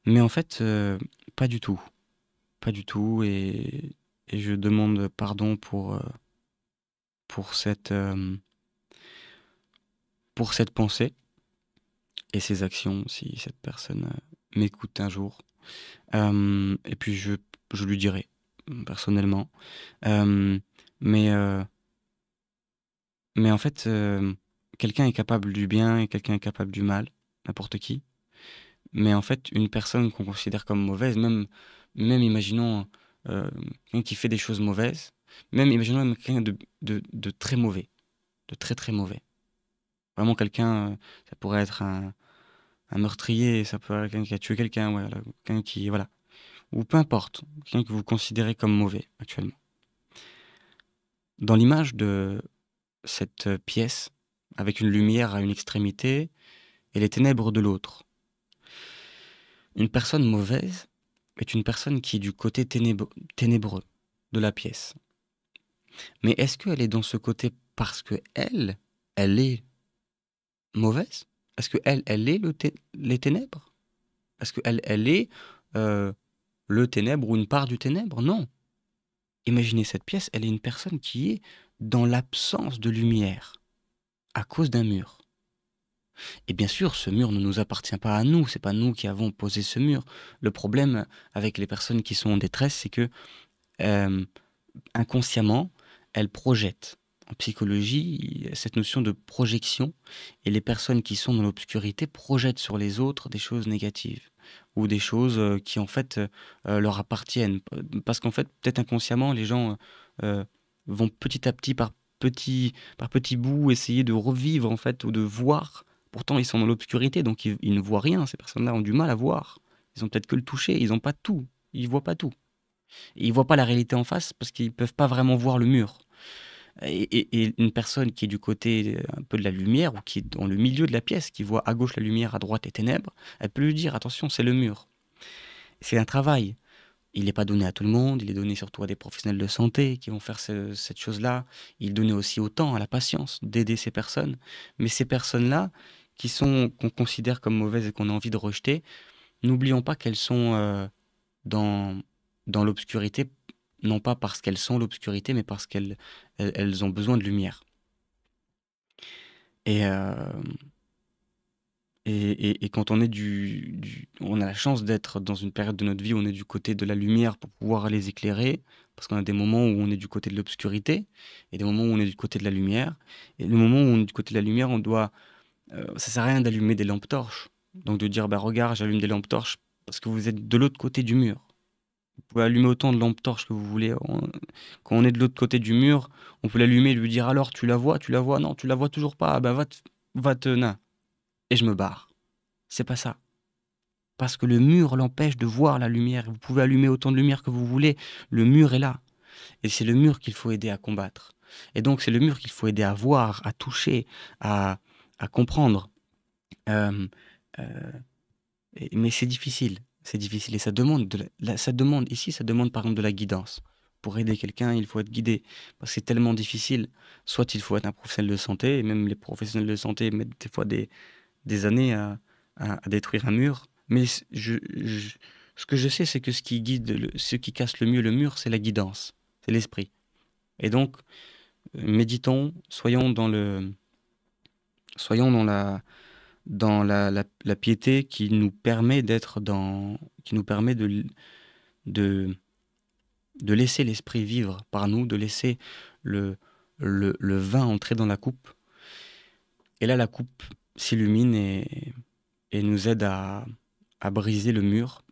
Mais en fait, pas du tout. Pas du tout. Et je demande pardon pour pour cette pensée et ces actions si cette personne m'écoute un jour. Et puis je lui dirai personnellement. Euh, mais, euh, mais en fait, quelqu'un est capable du bien et quelqu'un est capable du mal, n'importe qui. Mais en fait, une personne qu'on considère comme mauvaise, même imaginons quelqu'un qui fait des choses mauvaises, même imaginons même quelqu'un de très mauvais, de très très mauvais. Vraiment quelqu'un, ça pourrait être un meurtrier, ça peut être quelqu'un qui a tué quelqu'un, ouais, voilà, quelqu'un qui, voilà. Ou peu importe, quelqu'un que vous considérez comme mauvais actuellement. Dans l'image de cette pièce, avec une lumière à une extrémité et les ténèbres de l'autre, une personne mauvaise est une personne qui est du côté ténébreux de la pièce. Mais est-ce qu'elle est dans ce côté parce que elle est mauvaise? Est-ce que elle est les ténèbres? Est-ce que elle est euh, le ténèbre ou une part du ténèbre? Non. Imaginez cette pièce, elle est une personne qui est dans l'absence de lumière à cause d'un mur. Et bien sûr, ce mur ne nous appartient pas à nous, c'est pas nous qui avons posé ce mur. Le problème avec les personnes qui sont en détresse, c'est que euh, inconsciemment, elles projettent. En psychologie, il y a cette notion de projection, et les personnes qui sont dans l'obscurité projettent sur les autres des choses négatives ou des choses qui en fait leur appartiennent. Parce qu'en fait, peut-être inconsciemment, les gens euh, vont petit à petit, par petits bouts, essayer de revivre en fait ou de voir. Pourtant, ils sont dans l'obscurité, donc ils ne voient rien. Ces personnes-là ont du mal à voir. Ils ont peut-être que le toucher, ils n'ont pas tout. Ils voient pas tout. Et ils voient pas la réalité en face parce qu'ils peuvent pas vraiment voir le mur. Et une personne qui est du côté un peu de la lumière ou qui est dans le milieu de la pièce, qui voit à gauche la lumière, à droite les ténèbres, elle peut lui dire attention, c'est le mur. C'est un travail. Il n'est pas donné à tout le monde, il est donné surtout à des professionnels de santé qui vont faire cette chose-là. Il est donné aussi au temps, à la patience d'aider ces personnes. Mais ces personnes-là, qu'on considère comme mauvaises et qu'on a envie de rejeter, n'oublions pas qu'elles sont dans, dans l'obscurité, non pas parce qu'elles sont l'obscurité, mais parce qu'elles ont besoin de lumière. Et, euh, et quand on est on a la chance d'être dans une période de notre vie où on est du côté de la lumière pour pouvoir les éclairer, parce qu'on a des moments où on est du côté de l'obscurité, et des moments où on est du côté de la lumière. Et le moment où on est du côté de la lumière, ça sert à rien d'allumer des lampes torches. Donc de dire, bah regarde, j'allume des lampes torches parce que vous êtes de l'autre côté du mur. Vous pouvez allumer autant de lampes torches que vous voulez. Quand on est de l'autre côté du mur, on peut l'allumer et lui dire alors tu la vois, non, tu la vois toujours pas, ah bah va te, nain. Et je me barre. C'est pas ça. Parce que le mur l'empêche de voir la lumière. Vous pouvez allumer autant de lumière que vous voulez, le mur est là. Et c'est le mur qu'il faut aider à combattre. Et donc c'est le mur qu'il faut aider à voir, à toucher, à, à comprendre. Euh, euh, mais c'est difficile. C'est difficile. Et ça demande, ça demande, ici, ça demande par exemple de la guidance. Pour aider quelqu'un, il faut être guidé. Parce que c'est tellement difficile. Soit il faut être un professionnel de santé, et même les professionnels de santé mettent des fois des années à détruire un mur. Mais ce que je sais, c'est que ce qui guide, ce qui casse le mieux le mur, c'est la guidance. C'est l'esprit. Et donc, méditons, soyons dans la piété qui nous permet qui nous permet de, de laisser l'esprit vivre par nous, de laisser le, le vin entrer dans la coupe. Et là, la coupe s'illumine et nous aide à briser le mur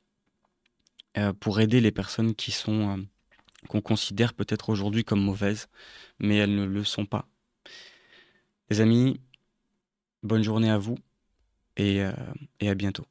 pour aider les personnes qu'on considère peut-être aujourd'hui comme mauvaises, mais elles ne le sont pas. Les amis, bonne journée à vous et, et à bientôt.